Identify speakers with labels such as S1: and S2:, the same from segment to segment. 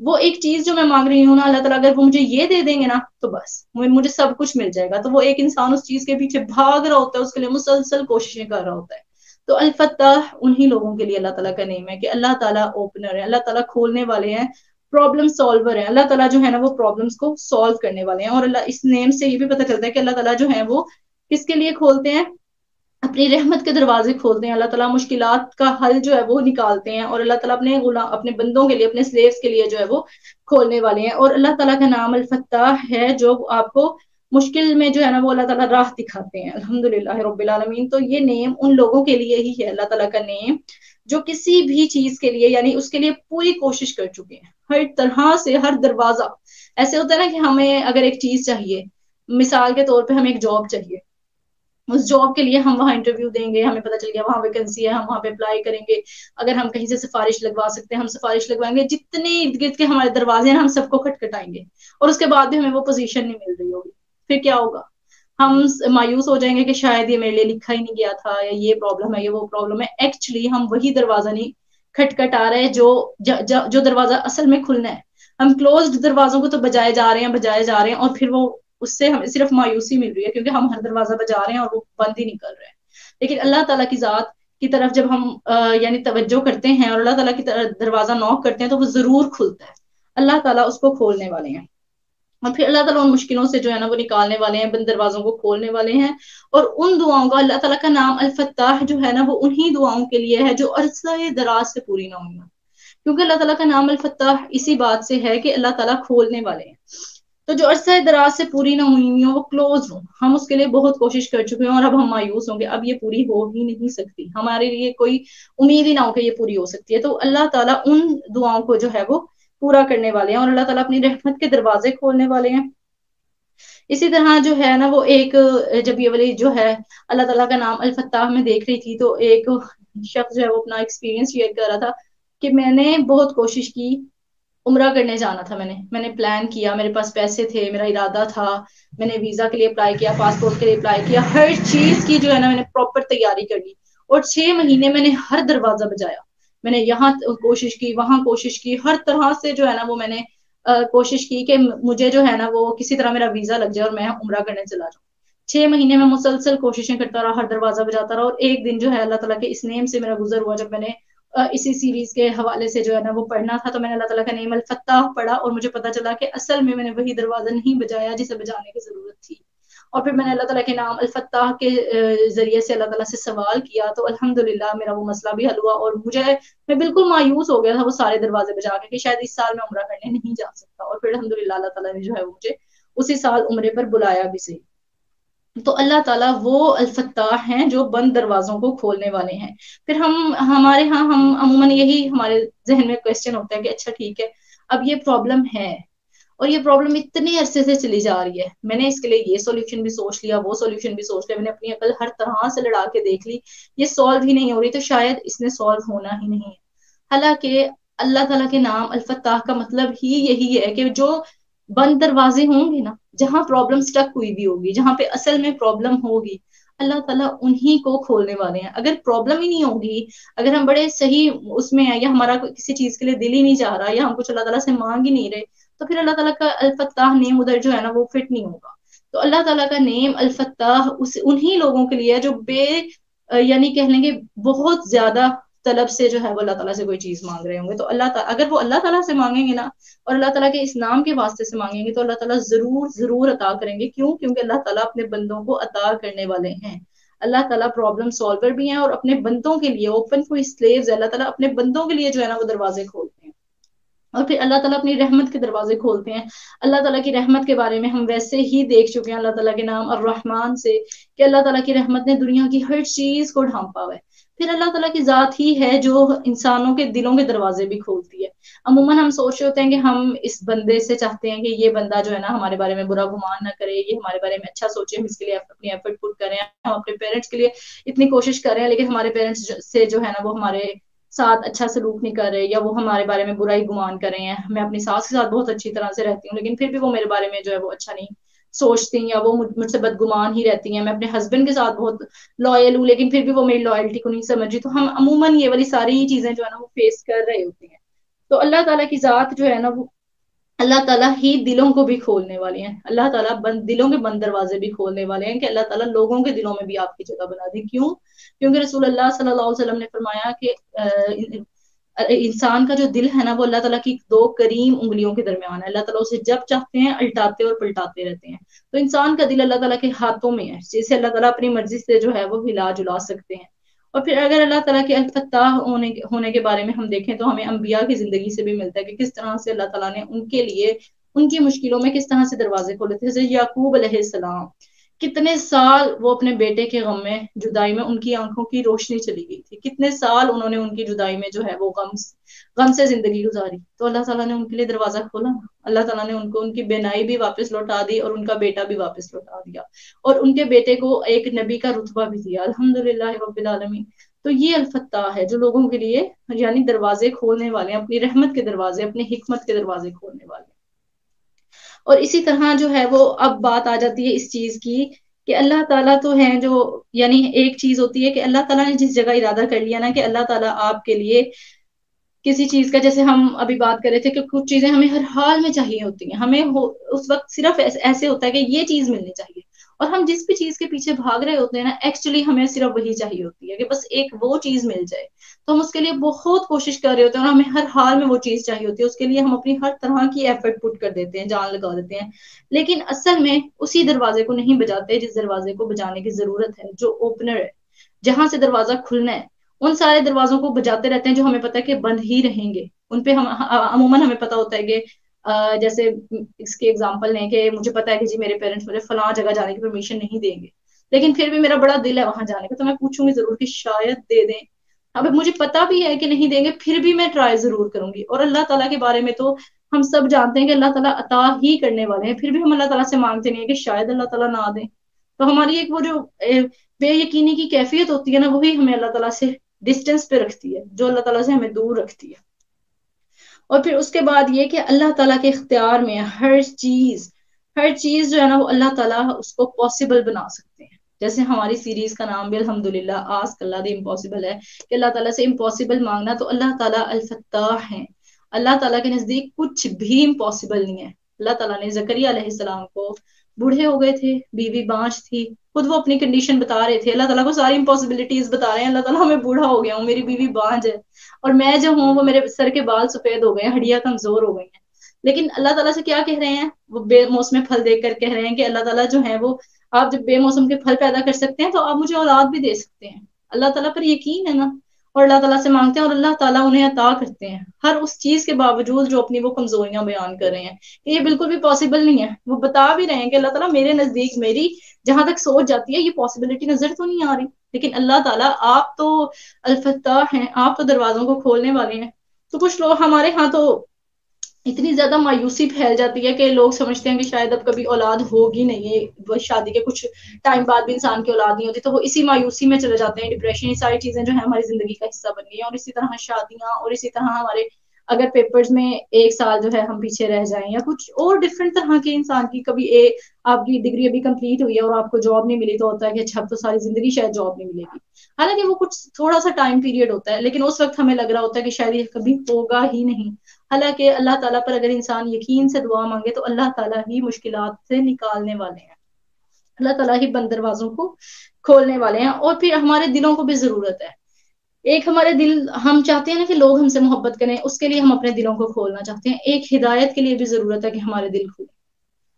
S1: وہ ایک چیز جو میں مانگ رہی ہوں نا، اللہ تعالیٰ اگر وہ مجھے یہ دے دیں گے نا تو بس مجھے سب کچھ مل جائے گا. تو وہ ایک انسان اس چیز کے پیچھے بھاگ رہا ہوتا ہے، اس کے لیے مسلسل کوششیں کر رہا ہوتا ہے. تو الفتاح انہی لوگوں کے لیے اللہ تعالیٰ کا نیم ہے کہ اللہ تعالیٰ اوپنر ہے، اللہ تعالیٰ کھولنے والے ہیں، پرابلم سالور ہیں. اللہ تعالیٰ جو ہے نا وہ پرابلمس کو سالو کرنے والے ہیں. اور اللہ اس نیم سے یہ بھی پتہ چلتا ہے کہ اللہ تعالیٰ جو ہے وہ کس کے لیے کھولتے ہیں، اپنی رحمت کے دروازے کھولتے ہیں. اللہ تعالیٰ مشکلات کا حل جو ہے وہ نکالتے ہیں، اور اللہ تعالیٰ اپنے بندوں کے لیے، اپنے سلیوز کے لیے جو ہے وہ کھولنے والے ہیں. اور اللہ تعالیٰ کا نام الفتاح ہے جو آپ کو مشکل میں جو ہے نا وہ اللہ تعالیٰ راہ دکھاتے ہیں. الحمدللہ رب العالمین. تو یہ نیم ان لوگوں کے لیے ہی ہے، اللہ تعالیٰ کا نیم، جو کسی بھی چیز کے لیے یعنی اس کے لیے پوری کوشش کر چکے ہیں، ہر طرح سے ہر دروازہ. ایسے ہوتا ہے نا کہ ہمیں اگر ایک چیز چاہیے، مثال کے طور پہ ہمیں ایک جاب چاہیے، اس جاب کے لیے ہم وہاں انٹرویو دیں گے، ہمیں پتہ چل گیا وہاں ویکینسی ہے، ہم وہاں پہ اپلائی کریں گے. اگر ہم کہیں سے سفارش لگوا سکتے ہیں ہم سفارش لگوائیں گے، جتنے ارد گرد کے ہمارے دروازے ہیں ہم سب کو کھٹکھٹائیں گے، اور اس کے بعد بھی ہمیں وہ پوزیشن نہیں مل رہی ہوگی. پھر کیا ہوگا؟ ہم مایوس ہو جائیں گے کہ شاید یہ میرے لیے لکھا ہی نہیں گیا تھا، یا یہ پرابلم ہے، یہ وہ پرابلم ہے. ایکچولی ہم وہی دروازہ نہیں کھٹکھٹا رہے جو دروازہ اصل میں کھلنا ہے. ہم کلوزڈ دروازوں کو تو بجائے جا رہے ہیں اور پھر وہ اس سے ہمیں صرف مایوسی مل رہی ہے کیونکہ ہم ہر دروازہ بجا رہے ہیں اور وہ بند ہی نہیں کر رہے ہیں. لیکن اللہ تعالیٰ کی ذات کی طرف جب ہم یعنی توجہ کرتے ہیں اور اللہ تعالیٰ کی طرف دروازہ نوک کرتے ہیں تو وہ ضرور کھلتا ہے. اللہ تعالیٰ اس کو کھولنے والے ہیں، اور پھر اللہ تعالیٰ ان مشکلوں سے جو ہے نا وہ نکالنے والے ہیں، بند دروازوں کو کھولنے والے ہیں. اور ان دعاؤں کا اللہ تعالیٰ کا نام الفتاح جو ہے نا وہ انہی دعاؤں کے لیے ہے جو عرصہ دراز سے پوری نہ ہوئی، کیونکہ اللہ تعالیٰ کا نام الفتاح اسی بات سے ہے کہ اللہ تعالیٰ کھولنے والے ہیں. تو جو عرصہ دراز سے پوری نہ ہوئی ہوں وہ کلوز ہوں، ہم اس کے لیے بہت کوشش کر چکے ہیں اور اب ہم مایوس ہوں گے، اب یہ پوری ہو ہی نہیں سکتی، ہمارے لیے کوئی امید ہی نہ ہو کہ یہ پوری ہو سکتی ہے. تو اللہ تعالیٰ ان دعاؤں کو جو ہے وہ پورا کرنے والے ہیں، اور اللہ تعالیٰ اپنی رحمت کے دروازے کھولنے والے ہیں. اسی طرح جو ہے نا وہ ایک جب یہ والی جو ہے اللہ تعالیٰ کا نام الفتاح میں دیکھ رہی تھی تو ایک شخص جو ہے وہ اپنا ایکسپیرینس شیئر کر رہا تھا کہ میں نے بہت کوشش کی، عمرہ کرنے جانا تھا، میں نے پلان کیا، میرے پاس پیسے تھے، میرا ارادہ تھا، میں نے ویزا کے لیے اپلائی کیا، پاسپورٹ کے لیے اپلائی کیا، ہر چیز کی جو ہے نا میں نے پراپر تیاری کر لی، اور 6 مہینے میں نے ہر دروازہ بجایا. میں نے یہاں کوشش کی، وہاں کوشش کی، ہر طرح سے جو ہے نا وہ میں نے کوشش کی کہ مجھے جو ہے نا وہ کسی طرح میرا ویزا لگ جائے اور میں عمرہ کرنے چلا جاؤں. 6 مہینے میں مسلسل کوششیں کرتا رہا، ہر دروازہ بجاتا رہا. اور ایک دن جو ہے اللہ تعالیٰ کے اس نیم سے میرا گزر ہوا، جب میں نے اسی سیریز کے حوالے سے جو ہے نا وہ پڑھنا تھا، تو میں نے اللہ تعالیٰ کا نیم الفتاح پڑھا اور مجھے پتا چلا کہ اصل میں نے وہی دروازہ نہیں بجایا جسے بجانے کی ضرورت تھی. اور پھر میں نے اللہ تعالیٰ کے نام الفتاح کے ذریعے سے اللہ تعالیٰ سے سوال کیا، تو الحمدللہ میرا وہ مسئلہ بھی حل ہوا. اور میں بالکل مایوس ہو گیا تھا وہ سارے دروازے بجا کے کہ شاید اس سال میں عمرہ کرنے نہیں جا سکتا، اور پھر الحمدللہ اللہ تعالیٰ نے جو ہے مجھے اسی سال عمرے پر بلایا بھی صحیح. تو اللہ تعالیٰ وہ الفتاح ہیں جو بند دروازوں کو کھولنے والے ہیں. پھر ہمارے ہاں ہم عموماً یہی ہمارے ذہن میں کویسچن ہوتا ہے کہ اچھا ٹھیک ہے، اب یہ پرابلم ہے اور یہ پرابلم اتنے عرصے سے چلی جا رہی ہے، میں نے اس کے لیے یہ سولوشن بھی سوچ لیا، وہ سولوشن بھی سوچ لیا، میں نے اپنی عقل ہر طرح سے لڑا کے دیکھ لی، یہ سالو ہی نہیں ہو رہی، تو شاید اس نے سالو ہونا ہی نہیں ہے. حالانکہ اللہ تعالیٰ کے نام الفتاح کا مطلب ہی یہی ہے کہ جو بند دروازے ہوں گے نا، جہاں پرابلم سٹک ہوئی بھی ہوگی، جہاں پہ اصل میں پرابلم ہوگی، اللہ تعالیٰ انہی کو کھولنے والے ہیں. اگر پرابلم ہی نہیں ہوگی، اگر ہم بڑے صحیح اس میں ہیں، یا ہمارا کسی چیز کے لیے دل ہی نہیں چاہ رہا، یا ہم کچھ اللہ تعالیٰ سے مانگ ہی نہیں رہے، تو پھر اللہ تعالیٰ کا الفتاح نیم ادھر جو ہے نا وہ فٹ نہیں ہوگا. تو اللہ تعالیٰ کا نیم الفتاح انہی لوگوں کے لیے ہے جو یعنی کہہ لیں گے بہت زیادہ طلب سے جو ہے وہ اللہ تعالیٰ سے کوئی چیز مانگ رہے ہوں گے. تو اللہ تعالیٰ اگر وہ اللہ تعالیٰ سے مانگیں گے نا، اور اللہ تعالیٰ کے اس نام کے واسطے سے مانگیں گے، تو اللہ تعالیٰ ضرور ضرور عطا کریں گے. کیوں؟ کیونکہ اللہ تعالیٰ اپنے بندوں کو عطا کرنے والے ہیں. اللہ تعالیٰ پرابلم سالور بھی ہیں، اور اپنے بندوں کے لیے اوپن فور سلیوز ہے، اللہ تعالیٰ اپنے بندوں کے لیے جو ہے نا وہ دروازے کھولتے ہیں. اور پھر اللہ تعالیٰ اپنی رحمت کے دروازے کھولتے ہیں. اللہ تعالیٰ کی رحمت کے بارے میں ہم ویسے ہی دیکھ چکے ہیں اللہ تعالیٰ کے نام الرحمن سے، کہ اللہ تعالیٰ کی رحمت نے دنیا کی ہر چیز کو ڈھانپا ہوا ہے. پھر اللہ تعالیٰ کی ذات ہی ہے جو انسانوں کے دلوں کے دروازے بھی کھولتی ہے. عموماً ہم سوچ رہے ہوتے ہیں کہ ہم اس بندے سے چاہتے ہیں کہ یہ بندہ جو ہے نا ہمارے بارے میں برا گمان نہ کرے، یہ ہمارے بارے میں اچھا سوچے، ہم اس کے لیے اپنی ایفرٹ پٹ کریں، ہم اپنے پیرنٹس کے لیے اتنی کوشش کر رہے ہیں، لیکن ہمارے پیرنٹس سے جو ہے نا وہ ہمارے ساتھ اچھا سلوک نہیں کر رہے، یا وہ ہمارے بارے میں برا ہی گمان کر رہے ہیں. میں اپنی ساس کے ساتھ بہت اچھی طرح سے رہتی ہوں، لیکن پھر بھی وہ میرے بارے میں جو ہے وہ اچھا نہیں سوچتی، یا وہ مجھ سے بدگمان ہی رہتی ہیں. میں اپنے ہسبینڈ کے ساتھ بہت لائل ہوں، لیکن پھر بھی وہ میری لائلٹی کو نہیں سمجھی. تو ہم عموماً یہ والی ساری چیزیں جو ہے نا وہ فیس کر رہے ہوتے ہیں. تو اللہ تعالیٰ کی ذات جو ہے نا وہ اللہ تعالیٰ ہی دلوں کو بھی کھولنے والے ہیں. اللہ تعالیٰ دلوں کے بند دروازے بھی کھولنے والے ہیں کہ اللہ تعالیٰ لوگوں کے دلوں میں بھی آپ کی جگہ بنا دے. کیوں؟ کیونکہ رسول اللہ صلی اللہ علیہ وسلم نے فرمایا کہ انسان کا جو دل ہے نا وہ اللہ تعالیٰ کی دو کریم انگلیوں کے درمیان ہے. اللہ تعالیٰ اسے جب چاہتے ہیں الٹاتے اور پلٹاتے رہتے ہیں. تو انسان کا دل اللہ تعالیٰ کے ہاتھوں میں ہے جسے اللہ تعالیٰ اپنی مرضی سے جو ہے وہ ہلا جلا سکتے ہیں. اور پھر اگر اللہ تعالیٰ کے الفتاح ہونے کے بارے میں ہم دیکھیں تو ہمیں انبیاء کی زندگی سے بھی ملتا ہے کہ کس طرح سے اللہ تعالیٰ نے ان کے لیے ان کی مشکلوں میں کس طرح سے دروازے کھولے تھے. جیسے یعقوب علیہ السلام کتنے سال وہ اپنے بیٹے کے غم میں جدائی میں ان کی آنکھوں کی روشنی چلی گئی تھی. کتنے سال انہوں نے ان کی جدائی میں جو ہے وہ غم سے زندگی گزاری. تو اللہ تعالیٰ نے ان کے لیے دروازہ کھولا. اللہ تعالیٰ نے ان کو ان کی بینائی بھی واپس لوٹا دی اور ان کا بیٹا بھی واپس لوٹا دیا اور ان کے بیٹے کو ایک نبی کا رتبہ بھی دیا. الحمدللہ رب العالمین. تو یہ الفتاح ہے جو لوگوں کے لیے یعنی دروازے کھولنے والے ہیں، اپنی رحمت کے دروازے، اپنی حکمت کے دروازے کھولنے والے ہیں. اور اسی طرح جو ہے وہ اب بات آ جاتی ہے اس چیز کی کہ اللہ تعالیٰ تو ہیں جو یعنی ایک چیز ہوتی ہے کہ اللہ تعالیٰ نے جس جگہ ارادہ کر لیا نا کہ اللہ تعالیٰ آپ کے لیے کسی چیز کا، جیسے ہم ابھی بات کر رہے تھے کہ کچھ چیزیں ہمیں ہر حال میں چاہیے ہوتی ہیں، ہمیں اس وقت صرف ایسے ہوتا ہے کہ یہ چیز ملنی چاہیے، اور ہم جس بھی چیز کے پیچھے بھاگ رہے ہوتے ہیں نا ایکچولی ہمیں صرف وہی چاہیے ہوتی ہے کہ بس ایک وہ چیز مل جائے. تو ہم اس کے لیے بہت کوشش کر رہے ہوتے ہیں اور ہمیں ہر حال میں وہ چیز چاہیے ہوتی ہے. اس کے لیے ہم اپنی ہر طرح کی ایفرٹ پٹ کر دیتے ہیں، جان لگا دیتے ہیں، لیکن اصل میں اسی دروازے کو نہیں بجاتے جس دروازے کو بجانے کی ضرورت ہے، جو اوپنر ہے، جہاں سے دروازہ کھلنا ہے. ان سارے دروازوں کو بجاتے رہتے ہیں جو ہمیں پتا ہے کہ بند ہی رہیں گے. ان پہ عموماً ہمیں پتا ہوتا ہے کہ جیسے اس کے اگزامپل لیں کہ مجھے پتا ہے کہ جی میرے پیرنٹس مجھے فلاں جگہ جانے کی پرمیشن نہیں دیں گے، لیکن پھر بھی میرا بڑا دل ہے وہاں جانے کا، تو میں پوچھوں گی ضرور کہ شاید دے دیں. اب مجھے پتا بھی ہے کہ نہیں دیں گے پھر بھی میں ٹرائی ضرور کروں گی. اور اللہ تعالیٰ کے بارے میں تو ہم سب جانتے ہیں کہ اللہ تعالیٰ عطا ہی کرنے والے ہیں، پھر بھی ہم اللہ تعالیٰ سے مانگتے نہیں ہیں کہ شاید اللہ تعالیٰ نہ دیں. تو ہماری ایک وہ جو بے یقینی کی کیفیت ہوتی ہے نا وہی ہمیں اللہ تعالیٰ سے ڈسٹینس پہ رکھتی ہے، جو اللہ تعالیٰ سے ہمیں دور رکھتی ہے. اور پھر اس کے بعد یہ کہ اللہ تعالیٰ کے اختیار میں ہر چیز جو ہے نا وہ اللہ تعالیٰ اس کو پاسبل بنا سکتے ہیں. جیسے ہماری سیریز کا نام بھی الحمدللہ آسک اللہ دی امپاسبل ہے کہ اللہ تعالیٰ سے امپاسبل مانگنا. تو اللہ تعالیٰ الفتاح ہیں، اللہ تعالیٰ کے نزدیک کچھ بھی امپاسبل نہیں ہے. اللہ تعالیٰ نے زکریا علیہ السلام کو بوڑھے ہو گئے تھے، بیوی بانجھ تھی، خود وہ اپنی کنڈیشن بتا رہے تھے، اللہ تعالیٰ کو ساری امپاسبلٹیز بتا رہے ہیں. اللہ تعالیٰ میں بوڑھا ہو گیا ہوں، میری بیوی بانجھ ہے، اور میں جو ہوں وہ میرے سر کے بال سفید ہو گئے ہیں، ہڈیاں کمزور ہو گئی ہیں. لیکن اللہ تعالیٰ سے کیا کہہ رہے ہیں؟ وہ بے موسم پھل دیکھ کر کہہ رہے ہیں کہ اللہ تعالیٰ جو ہے وہ آپ جب بے موسم کے پھل پیدا کر سکتے ہیں تو آپ مجھے اولاد بھی دے سکتے ہیں. اللہ تعالیٰ پر یقین ہے نا، اور اللہ تعالیٰ سے مانگتے ہیں اور اللہ تعالیٰ انہیں عطا کرتے ہیں ہر اس چیز کے باوجود جو اپنی وہ کمزوریاں بیان کر رہے ہیں کہ یہ بالکل بھی پاسبل نہیں ہے. وہ بتا بھی رہے ہیں کہ اللہ تعالیٰ میرے نزدیک میری جہاں تک سوچ جاتی ہے یہ پاسبلٹی نظر تو نہیں آ رہی، لیکن اللہ تعالیٰ آپ تو الفتاح ہیں، آپ تو دروازوں کو کھولنے والے ہیں. تو کچھ لوگ ہمارے ہاں تو اتنی زیادہ مایوسی پھیل جاتی ہے کہ لوگ سمجھتے ہیں کہ شاید اب کبھی اولاد ہوگی نہیں، وہ شادی کے کچھ ٹائم بعد بھی انسان کی اولاد نہیں ہوتی، تو وہ اسی مایوسی میں چلے جاتے ہیں. ڈپریشن، یہ ساری چیزیں جو ہیں ہماری زندگی کا حصہ بن گئی ہیں. اور اسی طرح شادیاں، اور اسی طرح ہمارے اگر پیپرز میں ایک سال جو ہے ہم پیچھے رہ جائیں، یا کچھ اور ڈفرینٹ طرح کے انسان کی کبھی آپ کی ڈگری ابھی کمپلیٹ ہوئی ہے اور آپ کو جاب نہیں ملی تو ہوتا ہے کہ اچھا اب تو ساری زندگی شاید جاب نہیں ملے گی. حالانکہ وہ کچھ تھوڑا سا ٹائم پیریڈ ہوتا ہے، لیکن اس وقت ہمیں لگ رہا ہوتا ہے کہ شاید یہ کبھی ہوگا ہی نہیں. حالانکہ اللہ تعالیٰ پر اگر انسان یقین سے دعا مانگے تو اللہ تعالیٰ ہی مشکلات سے نکالنے والے ہیں، اللہ تعالیٰ ہی بند دروازوں کو کھولنے والے ہیں. اور پھر ہمارے دلوں کو بھی ضرورت ہے. ایک ہمارے دل، ہم چاہتے ہیں نا کہ لوگ ہم سے محبت کریں، اس کے لیے ہم اپنے دلوں کو کھولنا چاہتے ہیں. ایک ہدایت کے لیے بھی ضرورت ہے کہ ہمارے دل کھولیں.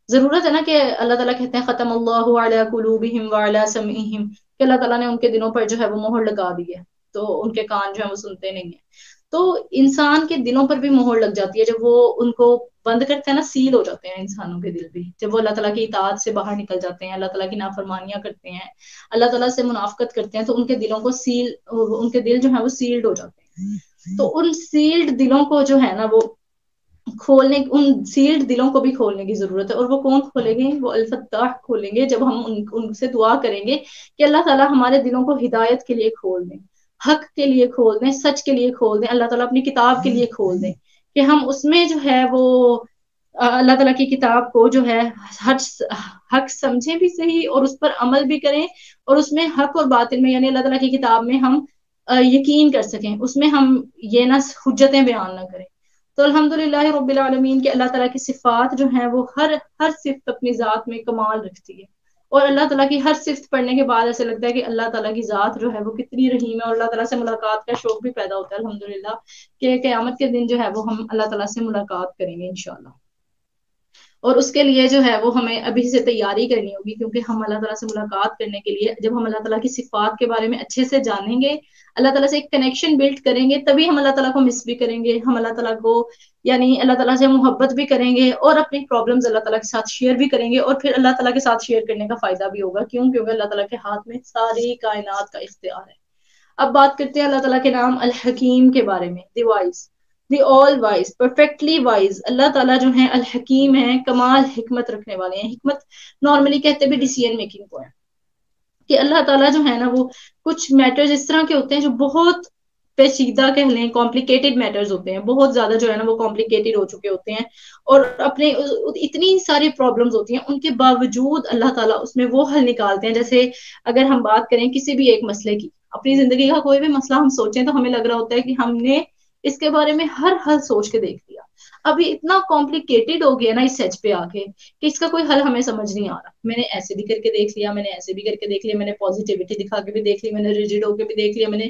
S1: ضرورت ہے نا کہ اللہ تعالیٰ کہتے ہیں ختم اللہ علی قلوبہم وعلی سمعہم، کہ اللہ تعالیٰ نے ان کے دلوں پر جو ہے وہ مہر لگا دی ہے، تو ان کے کان جو ہے وہ سنتے نہیں ہیں. تو انسان کے دلوں پر بھی مہر لگ جاتی ہے جب وہ ان کو بند کرتے ہیں نا، سیل ہو جاتے ہیں انسانوں کے دل بھی جب وہ اللہ تعالیٰ کی اطاعت سے باہر نکل جاتے ہیں، اللہ تعالیٰ کی نافرمانیاں کرتے ہیں، اللہ تعالیٰ سے منافقت کرتے ہیں، تو ان کے دلوں کو ان کے دل جو ہے وہ سیلڈ ہو جاتے ہیں. تو ان سیلڈ دلوں کو جو ہے نا وہ کھولنے، ان سیلڈ دلوں کو بھی کھولنے کی ضرورت ہے. اور وہ کون کھولیں گے؟ وہ الفتاح کھولیں گے جب ہم ان سے دعا کریں گے کہ اللہ تعالیٰ ہمارے دلوں کو ہدایت کے لیے کھول دیں، حق کے لیے کھول دیں، سچ کے لیے کھول دیں. اللہ تعالیٰ اپنی کتاب کے لیے کھول دیں کہ ہم اس میں جو ہے وہ اللہ تعالیٰ کی کتاب کو جو ہے حق سمجھیں بھی صحیح اور اس پر عمل بھی کریں، اور اس میں حق اور باطل میں یعنی اللہ تعالیٰ کی کتاب میں ہم یقین کر سکیں، اس میں ہم یہ نہ حجتیں بیان نہ کریں. تو الحمدللہ رب العالمین کہ اللہ تعالیٰ کی صفات جو ہیں وہ ہر صفت اپنی ذات میں کمال رکھتی ہے، اور اللہ تعالیٰ کی ہر صفت پڑھنے کے بعد ایسے لگتا ہے کہ اللہ تعالیٰ کی ذات جو ہے وہ کتنی رحیم ہے، اور اللہ تعالیٰ سے ملاقات کا شوق بھی پیدا ہوتا ہے الحمدللہ کہ قیامت کے دن جو ہے وہ ہم اللہ تعالیٰ سے ملاقات کریں گے انشاءاللہ۔ اور اس کے لیے جو ہے وہ ہمیں ابھی سے تیاری کرنی ہوگی، کیونکہ ہم اللہ تعالیٰ سے ملاقات کرنے کے لیے جب ہم اللہ تعالیٰ کی صفات کے بارے میں اچھے سے جانیں گے، اللہ تعالیٰ سے ایک کنیکشن بلڈ کریں گے، تبھی ہم اللہ تعالیٰ کو مس بھی کریں گے، ہم اللہ تعالیٰ کو یعنی اللہ تعالیٰ سے محبت بھی کریں گے، اور اپنی پرابلمز اللہ تعالیٰ کے ساتھ شیئر بھی کریں گے، اور پھر اللہ تعالیٰ کے ساتھ شیئر کرنے کا فائدہ بھی ہوگا، کیونکہ اللہ تعالیٰ کے ہاتھ میں ساری کائنات کا اختیار ہے۔ اب بات کرتے ہیں اللہ تعالیٰ کے نام الحکیم کے بارے میں، دی وائز، دی آل وائز، پرفیکٹلی وائز۔ اللہ تعالیٰ جو ہیں الحکیم ہیں، کمال حکمت رکھنے والے ہیں۔ حکمت نارملی کہتے بھی ڈیسیژن میکنگ کو ہے، کہ اللہ تعالیٰ جو ہے نا وہ کچھ میٹرز اس طرح کے ہوتے ہیں جو بہت پیچیدہ کہہ لیں، کمپلیکیٹڈ میٹرز ہوتے ہیں، بہت زیادہ جو ہے نا وہ کمپلیکیٹڈ ہو چکے ہوتے ہیں، اور اپنے اتنی ساری پرابلمز ہوتی ہیں، ان کے باوجود اللہ تعالیٰ اس میں وہ حل نکالتے ہیں۔ جیسے اگر ہم بات کریں کسی بھی ایک مسئلے کی، اپنی زندگی کا کوئی بھی مسئلہ ہم سوچیں تو ہمیں لگ رہا ہوتا ہے کہ ہم نے اس کے بارے میں ہر حل سوچ کے دیکھ لیا، ابھی اتنا کمپلیکیٹڈ ہو گیا نا اس سچ پہ آ کے کہ اس کا کوئی حل ہمیں سمجھ نہیں آ رہا۔ میں نے ایسے بھی کر کے دیکھ لیا، میں نے ایسے بھی کر کے دیکھ لیا، میں نے پازیٹیوٹی دکھا کے بھی دیکھ لی، میں نے ریجڈ ہو کے بھی دیکھ لیا، میں نے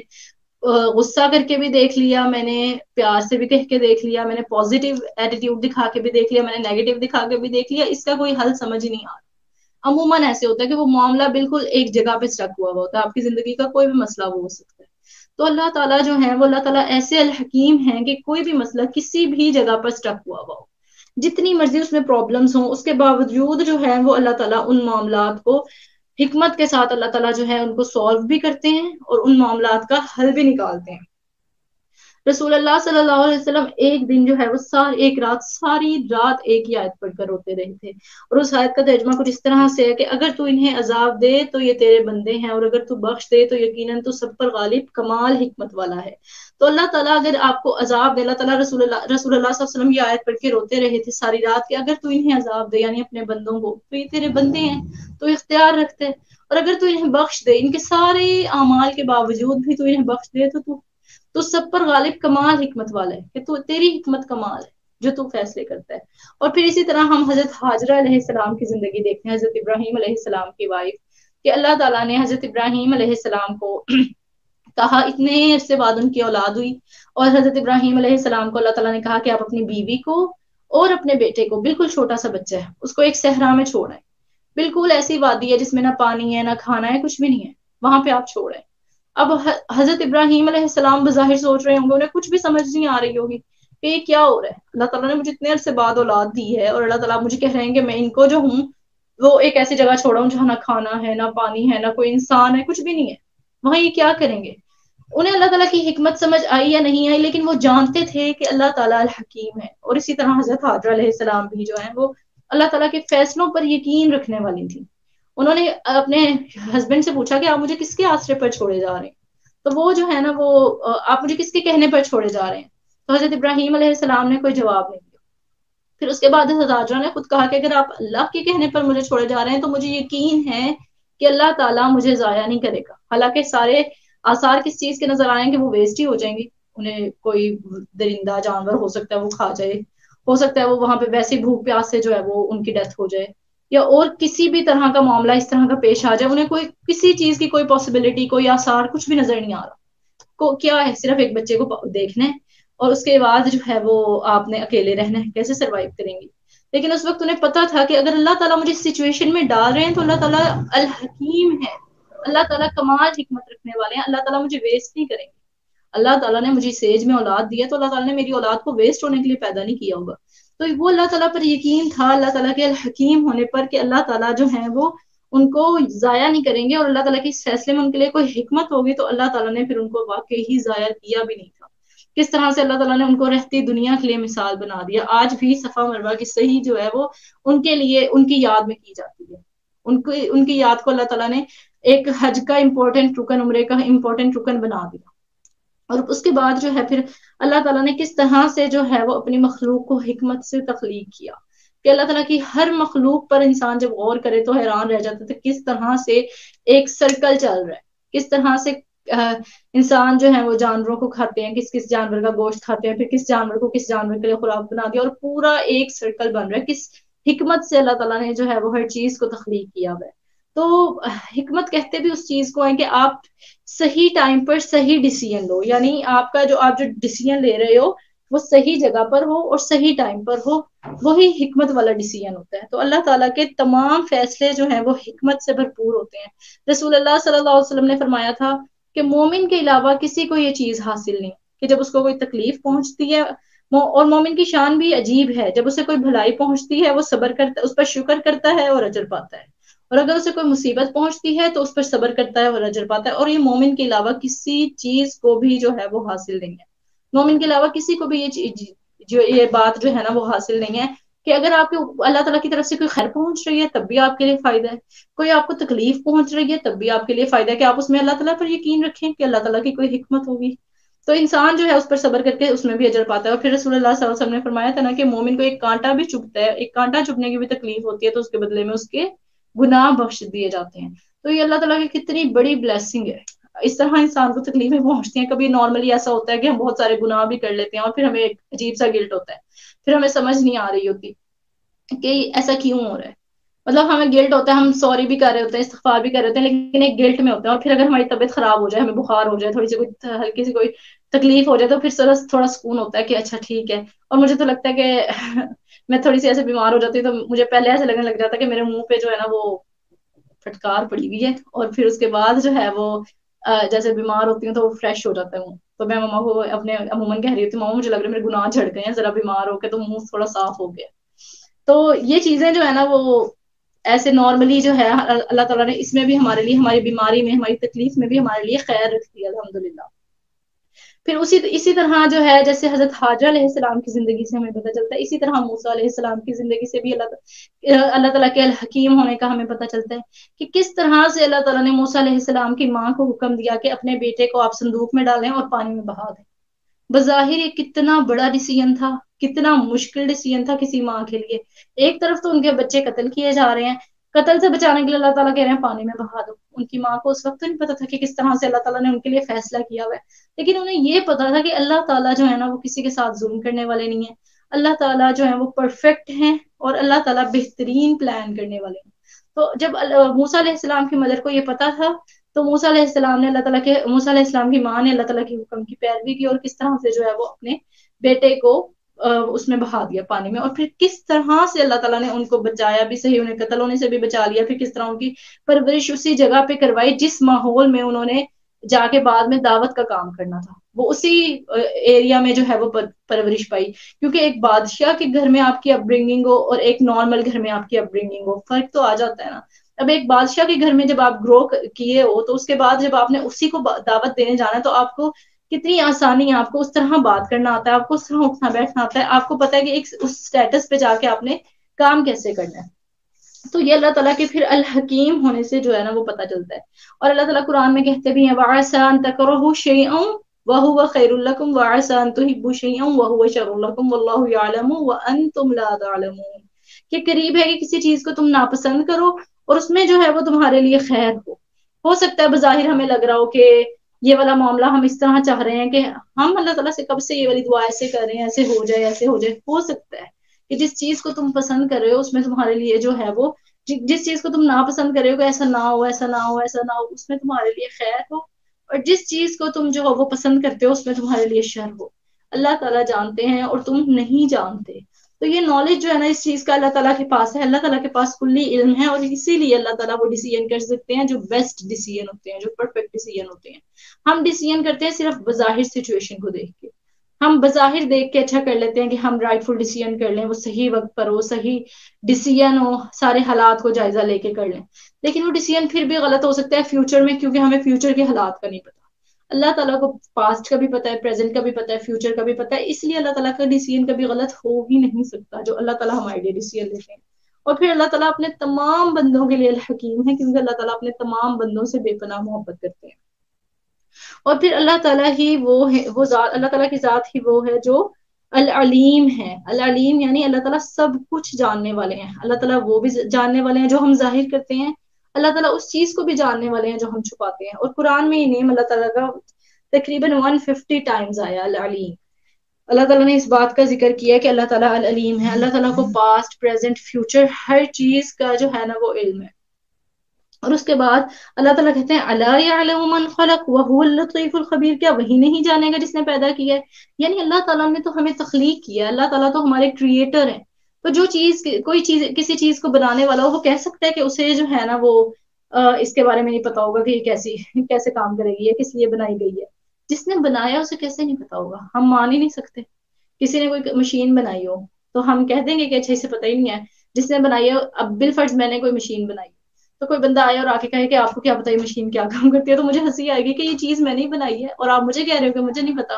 S1: غصہ کر کے بھی دیکھ لیا، میں نے پیار سے بھی کہہ کے دیکھ لیا، میں نے پازیٹیو ایٹیٹیوڈ دکھا کے بھی دیکھ لیا، میں نے نیگیٹو دکھا کے بھی دیکھ لیا، اس کا کوئی حل سمجھ ہی نہیں آ رہا۔ عموماً ایسے ہوتا ہے کہ وہ معاملہ بالکل ایک جگہ پہ اسٹک ہوا ہوتا ہے، آپ کی زندگی کا کوئی بھی مسئلہ وہ ہو سکتا ہے۔ تو اللہ تعالیٰ جو ہیں وہ اللہ تعالیٰ ایسے الحکیم ہیں کہ کوئی بھی مسئلہ کسی بھی جگہ پر اسٹک ہوا ہو، جتنی مرضی اس میں پرابلمز ہوں، اس کے باوجود جو ہے وہ اللہ تعالیٰ ان معاملات کو حکمت کے ساتھ اللہ تعالیٰ جو ہے ان کو سالو بھی کرتے ہیں، اور ان معاملات کا حل بھی نکالتے ہیں۔ رسول اللہ صلی اللہ علیہ وسلم ایک دن جو ہے وہ ساری رات ایک ہی آیت پڑھ کر روتے رہے تھے، اور اس آیت کا ترجمہ کچھ اس طرح سے ہے کہ اگر تو انہیں عذاب دے تو یہ تیرے بندے ہیں، اور اگر تو بخش دے تو یقیناً تو سب پر غالب کمال حکمت والا ہے۔ تو اللہ تعالیٰ اگر آپ کو عذاب دے، اللہ تعالیٰ رسول اللہ صلی اللہ علیہ وسلم یہ آیت پڑھ کے روتے رہے تھے ساری رات کہ اگر تو انہیں عذاب دے یعنی اپنے بندوں کو تو یہ تیرے بندے ہیں، تو اختیار رکھتے، اور اگر تو انہیں بخش دے، ان کے سارے اعمال کے باوجود بھی تو انہیں بخش دے تو سب پر غالب کمال حکمت والا ہے، کہ تو تیری حکمت کمال ہے جو تو فیصلے کرتا ہے۔ اور پھر اسی طرح ہم حضرت ہاجرہ علیہ السلام کی زندگی دیکھتے ہیں، حضرت ابراہیم علیہ السلام کی وائف، کہ اللہ تعالیٰ نے حضرت ابراہیم علیہ السلام کو کہا، اتنے عرصے بعد ان کی اولاد ہوئی، اور حضرت ابراہیم علیہ السلام کو اللہ تعالیٰ نے کہا کہ آپ اپنی بیوی کو اور اپنے بیٹے کو، بالکل چھوٹا سا بچہ ہے، اس کو ایک صحرا میں چھوڑیں، بالکل ایسی وادی ہے جس میں نہ پانی ہے نہ کھانا ہے، کچھ بھی نہیں ہے، وہاں پہ آپ چھوڑیں۔ اب حضرت ابراہیم علیہ السلام بظاہر سوچ رہے ہوں گے، انہیں کچھ بھی سمجھ نہیں آ رہی ہوگی کہ یہ کیا ہو رہا ہے، اللہ تعالیٰ نے مجھے اتنے عرصے بعد اولاد دی ہے، اور اللہ تعالیٰ مجھے کہہ رہے ہیں کہ میں ان کو جو ہوں وہ ایک ایسی جگہ چھوڑا ہوں جہاں نہ کھانا ہے نہ پانی ہے نہ کوئی انسان ہے، کچھ بھی نہیں ہے، وہاں یہ کیا کریں گے؟ انہیں اللہ تعالیٰ کی حکمت سمجھ آئی یا نہیں آئی، لیکن وہ جانتے تھے کہ اللہ تعالیٰ الحکیم ہے۔ اور اسی طرح حضرت ہاجرہ علیہ السلام بھی جو ہیں وہ اللہ تعالیٰ کے فیصلوں پر یقین رکھنے والی تھی۔ انہوں نے اپنے ہسبینڈ سے پوچھا کہ آپ مجھے کس کے آسرے پر چھوڑے جا رہے ہیں، تو وہ جو ہے نا وہ آپ مجھے کس کے کہنے پر چھوڑے جا رہے ہیں؟ تو حضرت ابراہیم علیہ السلام نے کوئی جواب نہیں دیا۔ پھر اس کے بعد حضرت ہاجرہ نے خود کہا کہ اگر آپ اللہ کے کہنے پر مجھے چھوڑے جا رہے ہیں تو مجھے یقین ہے کہ اللہ تعالیٰ مجھے ضائع نہیں کرے گا، حالانکہ سارے آثار کس چیز کے نظر آئیں گے، وہ ویسٹ ہی ہو جائیں گے، انہیں کوئی درندہ جانور ہو سکتا ہے وہ کھا جائے، ہو سکتا ہے وہ وہاں پہ ویسے بھوک پیاس سے جو ہے وہ ان کی ڈیتھ ہو جائے، یا اور کسی بھی طرح کا معاملہ اس طرح کا پیش آ جائے، انہیں کوئی کسی چیز کی کوئی پاسبلٹی، کوئی آثار کچھ بھی نظر نہیں آ رہا، کو کیا ہے صرف ایک بچے کو دیکھنا ہے، اور اس کے بعد جو ہے وہ آپ نے اکیلے رہنا ہے، کیسے سروائیو کریں گی؟ لیکن اس وقت انہیں پتا تھا کہ اگر اللہ تعالیٰ مجھے اس سچویشن میں ڈال رہے ہیں تو اللہ تعالیٰ الحکیم ہے، اللہ تعالیٰ کمال حکمت رکھنے والے ہیں، اللہ تعالیٰ مجھے ویسٹ نہیں کریں گے۔ اللہ تعالیٰ نے مجھے اس ایج میں اولاد دی ہے تو اللہ تعالیٰ نے میری اولاد کو ویسٹ ہونے کے لیے پیدا نہیں کیا ہوگا۔ تو وہ اللہ تعالیٰ پر یقین تھا، اللہ تعالیٰ کے الحکیم ہونے پر، کہ اللہ تعالیٰ جو ہیں وہ ان کو ضائع نہیں کریں گے، اور اللہ تعالیٰ کے اس فیصلے میں ان کے لیے کوئی حکمت ہوگی، تو اللہ تعالیٰ نے پھر ان کو واقعی ہی ضائع کیا بھی نہیں تھا۔ کس طرح سے اللہ تعالیٰ نے ان کو رہتی دنیا کے لیے مثال بنا دیا، آج بھی صفا مروہ کی صحیح جو ہے وہ ان کے لیے ان کی یاد میں کی جاتی ہے، ان کی یاد کو اللہ تعالیٰ نے ایک حج کا امپورٹنٹ رکن، عمرے کا امپورٹنٹ رکن بنا دیا۔ اور اس کے بعد جو ہے پھر اللہ تعالیٰ نے کس طرح سے جو ہے وہ اپنی مخلوق کو حکمت سے تخلیق کیا، کہ اللہ تعالیٰ کی ہر مخلوق پر انسان جب غور کرے تو حیران رہ جاتا تھا کس طرح سے ایک سرکل چل رہا ہے، کس طرح سے انسان جو ہے وہ جانوروں کو کھاتے ہیں، کس کس جانور کا گوشت کھاتے ہیں، پھر کس جانور کو کس جانور کے لیے خوراک بنا دیا، اور پورا ایک سرکل بن رہا ہے کس حکمت سے اللہ تعالیٰ نے جو ہے وہ ہر چیز کو تخلیق کیا ہوا ہے۔ تو حکمت کہتے بھی اس چیز کو ہے کہ آپ صحیح ٹائم پر صحیح ڈیسیژن لو، یعنی آپ جو ڈیسیژن لے رہے ہو وہ صحیح جگہ پر ہو اور صحیح ٹائم پر ہو، وہی حکمت والا ڈیسیژن ہوتا ہے۔ تو اللہ تعالیٰ کے تمام فیصلے جو ہیں وہ حکمت سے بھرپور ہوتے ہیں۔ رسول اللہ صلی اللہ علیہ وسلم نے فرمایا تھا کہ مومن کے علاوہ کسی کو یہ چیز حاصل نہیں کہ جب اس کو کوئی تکلیف پہنچتی ہے، اور مومن کی شان بھی عجیب ہے، جب اسے کوئی بھلائی پہنچتی ہے وہ صبر کرتا، اس پر شکر کرتا ہے اور اجر پاتا ہے، اور اگر اسے کوئی مصیبت پہنچتی ہے تو اس پر صبر کرتا ہے اور اجر پاتا ہے، اور یہ مومن کے علاوہ کسی چیز کو بھی جو ہے وہ حاصل نہیں ہے۔ مومن کے علاوہ کسی کو بھی یہ بات جو ہے نا وہ حاصل نہیں ہے کہ اگر آپ کے اللہ تعالیٰ کی طرف سے کوئی خیر پہنچ رہی ہے تب بھی آپ کے لیے فائدہ ہے، کوئی آپ کو تکلیف پہنچ رہی ہے تب بھی آپ کے لیے فائدہ ہے کہ آپ اس میں اللہ تعالیٰ پر یقین رکھیں کہ اللہ تعالیٰ کی کوئی حکمت ہوگی، تو انسان جو ہے اس پر صبر کر کے اس میں بھی اجر پاتا ہے۔ اور پھر رسول اللہ صلی اللہ علیہ وسلم نے فرمایا تھا نا کہ مومن کو ایک کانٹا بھی چبھتا ہے، ایک کانٹا چبھنے کی بھی تکلیف ہوتی ہے تو اس کے بدلے میں اس کے گناہ بخش دیے جاتے ہیں۔ تو یہ اللہ تعالیٰ کی کتنی بڑی بلیسنگ ہے، اس طرح انسان کو تکلیفیں پہنچتی ہیں۔ کبھی نارملی ایسا ہوتا ہے کہ ہم بہت سارے گناہ بھی کر لیتے ہیں اور پھر ہمیں ایک عجیب سا گلٹ ہوتا ہے، پھر ہمیں سمجھ نہیں آ رہی ہوتی کہ ایسا کیوں ہو رہا ہے، مطلب ہمیں گلٹ ہوتا ہے، ہم سوری بھی کر رہے ہوتے ہیں، استغفار بھی کر رہے ہوتے ہیں، لیکن ایک گلٹ میں ہوتے ہیں، اور پھر اگر ہماری طبیعت خراب ہو جائے، ہمیں بخار ہو جائے، تھوڑی سی کوئی ہلکی سی کوئی تکلیف ہو جائے تو پھر تھوڑا سکون ہوتا ہے کہ اچھا ٹھیک ہے۔ اور مجھے تو لگتا ہے کہ میں تھوڑی سی ایسے بیمار ہو جاتی ہوں تو مجھے پہلے ایسے لگنے لگ جاتا ہے کہ میرے منہ پہ جو ہے نا وہ پھٹکار پڑی ہوئی ہے، اور پھر اس کے بعد جو ہے وہ جیسے بیمار ہوتی ہوں تو وہ فریش ہو جاتا ہے منہ، تو میں ماما کو اپنے عموماً کہہ رہی ہوتی ہوں ماما مجھے لگ رہا ہے میرے گناہ جھڑ گئے ہیں، ذرا بیمار ہو کے تو منہ تھوڑا صاف ہو گیا۔ تو یہ چیزیں جو ہے نا وہ ایسے نارملی جو ہے اللہ تعالیٰ نے اس میں بھی ہمارے لیے، ہماری بیماری میں، ہماری تکلیف میں بھی ہمارے لیے خیر رکھتی ہے الحمدللہ۔ پھر اسی طرح جو ہے جیسے حضرت حاجہ علیہ السلام کی زندگی سے ہمیں پتہ چلتا ہے، اسی طرح موسیٰ علیہ السلام کی زندگی سے بھی اللہ تعالیٰ کے الحکیم ہونے کا ہمیں پتہ چلتا ہے کہ کس طرح سے اللہ تعالیٰ نے موسیٰ علیہ السلام کی ماں کو حکم دیا کہ اپنے بیٹے کو آپ صندوق میں ڈالیں اور پانی میں بہا دیں۔ بظاہر یہ کتنا بڑا ڈیسیژن تھا، کتنا مشکل ڈیسیژن تھا کسی ماں کے لیے۔ ایک طرف تو ان کے بچے قتل کیے جا رہے ہیں، قتل سے بچانے کے لیے اللہ تعالیٰ کہہ رہے ہیں پانی میں بہا دو۔ ان کی ماں کو اس وقت تو نہیں پتا تھا کہ کس طرح سے اللہ تعالیٰ نے ان کے لیے فیصلہ کیا ہوا ہے، لیکن انہیں یہ پتا تھا کہ اللہ تعالیٰ جو ہے نا وہ کسی کے ساتھ ظلم کرنے والے نہیں ہیں، اللہ تعالیٰ جو ہے وہ پرفیکٹ ہیں، اور اللہ تعالیٰ بہترین پلان کرنے والے ہیں۔ تو جب موسیٰ علیہ السلام کی مدر کو یہ پتا تھا تو موسیٰ علیہ السلام نے موسیٰ علیہ السلام کی ماں نے اللہ تعالیٰ کے حکم کی پیروی کی، اور کس طرح سے جو ہے وہ اپنے بیٹے کو اس میں بہا دیا پانی میں، اور پھر کس طرح سے اللہ تعالیٰ نے ان کو بچایا بھی صحیح، انہیں قتل ہونے سے بھی بچا لیا، پھر کس طرح ان کی پرورش اسی جگہ پہ کروائی جس ماحول میں انہوں نے جا کے بعد میں دعوت کا کام کرنا تھا، وہ اسی ایریا میں جو ہے وہ پرورش پائی، کیونکہ ایک بادشاہ کے گھر میں آپ کی اپ برنگنگ ہو اور ایک نارمل گھر میں آپ کی اپ برنگنگ ہو، فرق تو آ جاتا ہے نا۔ اب ایک بادشاہ کے گھر میں جب آپ گرو کیے ہو تو اس کے بعد جب آپ نے اسی کو دعوت دینے جانا ہے تو آپ کو کتنی آسانی ہے، آپ کو اس طرح بات کرنا آتا ہے، آپ کو اس طرح اٹھنا بیٹھنا آتا ہے، آپ کو پتا ہے کہ ایک اس سٹیٹس پہ جا کے آپ نے کام کیسے کرنا ہے۔ تو یہ اللہ تعالیٰ کے پھر الحکیم ہونے سے جو ہے نا وہ پتہ چلتا ہے۔ اور اللہ تعالیٰ قرآن میں کہتے بھی ہیں وَعَسَىٰ أَن تَكْرَهُوا شَيْئًا وَهُوَ خَيْرٌ لَكُمْ وَعَسَىٰ أَن تُحِبُّوا شَيْئًا وَهُوَ شَرٌّ لَكُمْ وَاللَّهُ يَعْلَمُ وَأَنتُمْ لَا تَعْلَمُونَ، کہ قریب ہے کہ کسی چیز کو تم ناپسند کرو اور اس میں جو ہے وہ تمہارے لیے خیر ہو سکتا ہے بظاہر ہمیں لگ رہا ہو کہ یہ والا معاملہ ہم اس طرح چاہ رہے ہیں کہ ہم اللہ تعالیٰ سے کب سے یہ والی دعا ایسے کر رہے ہیں، ایسے ہو جائے ایسے ہو جائے، ہو سکتا ہے کہ جس چیز کو تم پسند کر رہے ہو اس میں تمہارے لیے جو ہے وہ، جس چیز کو تم ناپسند کر رہے ہو کہ ایسا نہ ہو ایسا نہ ہو ایسا نہ ہو، اس میں تمہارے لیے خیر ہو، اور جس چیز کو تم جو ہو وہ پسند کرتے ہو اس میں تمہارے لیے شر ہو۔ اللہ تعالیٰ جانتے ہیں اور تم نہیں جانتے، تو یہ نالج جو ہے نا اس چیز کا اللہ تعالیٰ کے پاس ہے، اللہ تعالیٰ کے پاس کلی علم ہے، اور اسی لیے اللہ تعالیٰ وہ ڈیسیژن کر سکتے ہیں جو بیسٹ ڈیسیژن ہوتے ہیں، جو پرفیکٹ ڈیسیژن ہوتے ہیں۔ ہم ڈیسیژن کرتے ہیں صرف بظاہر سچویشن کو دیکھ کے، ہم بظاہر دیکھ کے اچھا کر لیتے ہیں کہ ہم رائٹ فل ڈیسیژن کر لیں، وہ صحیح وقت پر ہو، صحیح ڈیسیژن ہو، سارے حالات کو جائزہ لے کے کر لیں، لیکن وہ ڈیسیژن پھر بھی غلط ہو سکتا ہے فیوچر میں، کیونکہ ہمیں فیوچر کے حالات کا نہیں پتا۔ اللہ تعالیٰ کو پاسٹ کا بھی پتا ہے، پریزنٹ کا بھی پتا ہے، فیوچر کا بھی پتا ہے، اس لیے اللہ تعالیٰ کا ڈیسیژن کبھی غلط ہو ہی نہیں سکتا جو اللہ تعالیٰ ہمارے لیے ڈیسیژن لیتے ہیں۔ اور پھر اللہ تعالیٰ اپنے تمام بندوں کے لیے الحکیم ہے، کیونکہ اللہ تعالیٰ اپنے تمام بندوں سے بے پناہ محبت کرتے ہیں۔ اور پھر اللہ تعالیٰ ہی وہ ہے، وہ ذات، اللہ تعالیٰ کی ذات ہی وہ ہے جو العلیم ہے۔ العلیم یعنی اللہ تعالیٰ سب کچھ جاننے والے ہیں، اللہ تعالیٰ وہ بھی جاننے والے ہیں جو ہم ظاہر کرتے ہیں، اللہ تعالیٰ اس چیز کو بھی جاننے والے ہیں جو ہم چھپاتے ہیں. اور قرآن میں یہ نیم اللہ تعالیٰ کا تقریباً 150 ٹائمز آیا العلیم. اللہ تعالیٰ نے اس بات کا ذکر کیا کہ اللہ تعالیٰ العلیم ہے. اللہ تعالیٰ کو پاسٹ پریزنٹ فیوچر ہر چیز کا جو ہے نا وہ علم ہے. اور اس کے بعد اللہ تعالیٰ کہتے ہیں الا یعلم من خلق وهو اللطیف الخبیر، کیا وہی نہیں جانے گا جس نے پیدا کیا ہے. یعنی اللہ تعالیٰ نے تو ہمیں تخلیق کیا ہے، اللہ تعالیٰ تو ہمارے کریٹر ہیں. تو جو چیز کوئی چیز کسی چیز کو بنانے والا ہو وہ کہہ سکتا ہے کہ اسے جو ہے نا وہ اس کے بارے میں نہیں پتا ہوگا کہ یہ کیسے کام کرے گی یا کس لیے بنائی گئی ہے. جس نے بنایا اسے کیسے نہیں پتا ہوگا؟ ہم مان ہی نہیں سکتے. کسی نے کوئی مشین بنائی ہو تو ہم کہہ دیں گے کہ اچھا اسے پتہ ہی نہیں ہے. جس نے بنائی ہے، اب بالفرض میں نے کوئی مشین بنائی تو کوئی بندہ آیا اور آ کے کہے کہ آپ کو کیا پتا یہ مشین کیا کام کرتی ہے، تو مجھے ہنسی آئے گی کہ یہ چیز میں نے بنائی ہے اور آپ مجھے کہہ رہے ہو کہ مجھے نہیں پتا.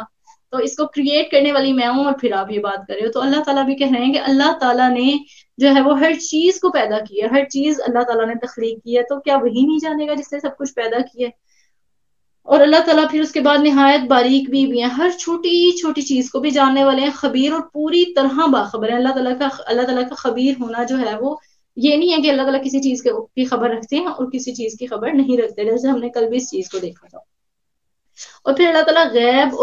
S1: تو اس کو کریٹ کرنے والی میں ہوں اور پھر آپ یہ بات کر رہے ہو. تو اللہ تعالیٰ بھی کہہ رہے ہیں کہ اللہ تعالیٰ نے جو ہے وہ ہر چیز کو پیدا کیا ہے، ہر چیز اللہ تعالیٰ نے تخلیق کی ہے. تو کیا وہی نہیں جانے گا جس نے سب کچھ پیدا کیا ہے؟ اور اللہ تعالیٰ پھر اس کے بعد نہایت باریک بھی ہیں، ہر چھوٹی چھوٹی چیز کو بھی جاننے والے ہیں، خبیر اور پوری طرح باخبر ہیں. اللہ تعالیٰ کا خبیر ہونا جو ہے وہ یہ نہیں ہے کہ اللہ تعالیٰ کسی چیز کی خبر رکھتے ہیں اور کسی چیز کی خبر نہیں رکھتے، جیسے ہم نے کل بھی اس چیز کو دیکھا تھا. اور پھر اللہ تعالیٰ غیب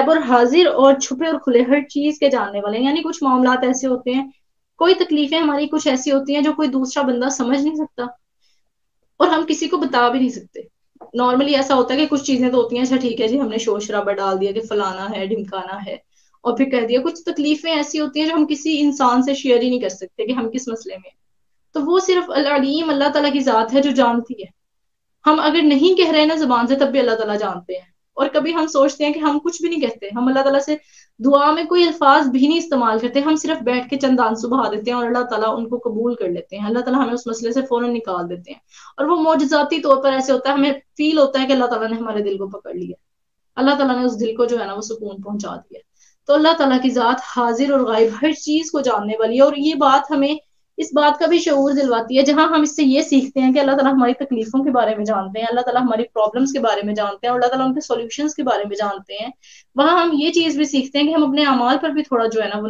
S1: اور حاضر اور چھپے اور کھلے ہر چیز کے جاننے والے ہیں. یعنی کچھ معاملات ایسے ہوتے ہیں، کوئی تکلیفیں ہماری کچھ ایسی ہوتی ہیں جو کوئی دوسرا بندہ سمجھ نہیں سکتا اور ہم کسی کو بتا بھی نہیں سکتے. نارملی ایسا ہوتا ہے کہ کچھ چیزیں تو ہوتی ہیں، اچھا ٹھیک ہے جی ہم نے شور شرابہ ڈال دیا کہ فلانا ہے ڈھمکانا ہے اور پھر کہہ دیا. کچھ تکلیفیں ایسی ہوتی ہیں جو ہم کسی انسان سے شیئر ہی نہیں کر سکتے کہ ہم کس مسئلے میں ہیں. تو وہ صرف العلیم اللہ تعالیٰ کی ذات ہے جو جانتی ہے. ہم اگر نہیں کہہ رہے نا زبان سے تب بھی اللہ تعالیٰ جانتے ہیں. اور کبھی ہم سوچتے ہیں کہ ہم کچھ بھی نہیں کہتے، ہم اللہ تعالیٰ سے دعا میں کوئی الفاظ بھی نہیں استعمال کرتے، ہم صرف بیٹھ کے چند آنسو بہا دیتے ہیں اور اللہ تعالیٰ ان کو قبول کر لیتے ہیں. اللہ تعالیٰ ہمیں اس مسئلے سے فوراً نکال دیتے ہیں. اور وہ معجزاتی طور پر ایسے ہوتا ہے، ہمیں فیل ہوتا ہے کہ اللہ تعالیٰ نے ہمارے دل کو پکڑ لیا، اللہ تعالیٰ نے اس دل کو جو ہے نا وہ سکون پہنچا دیا. تو اللہ تعالیٰ کی ذات حاضر اور غائب ہر چیز کو جاننے والی ہے. اور یہ بات ہمیں اس بات کا بھی شعور دلواتی ہے جہاں ہم اس سے یہ سیکھتے ہیں کہ اللہ تعالیٰ ہماری تکلیفوں کے بارے میں جانتے ہیں، اللہ تعالیٰ ہماری پرابلمس کے بارے میں جانتے ہیں اور اللہ تعالیٰ ان کے سولوشنز کے بارے میں جانتے ہیں. وہاں ہم یہ چیز بھی سیکھتے ہیں کہ ہم اپنے اعمال پر بھی تھوڑا جو ہے نا وہ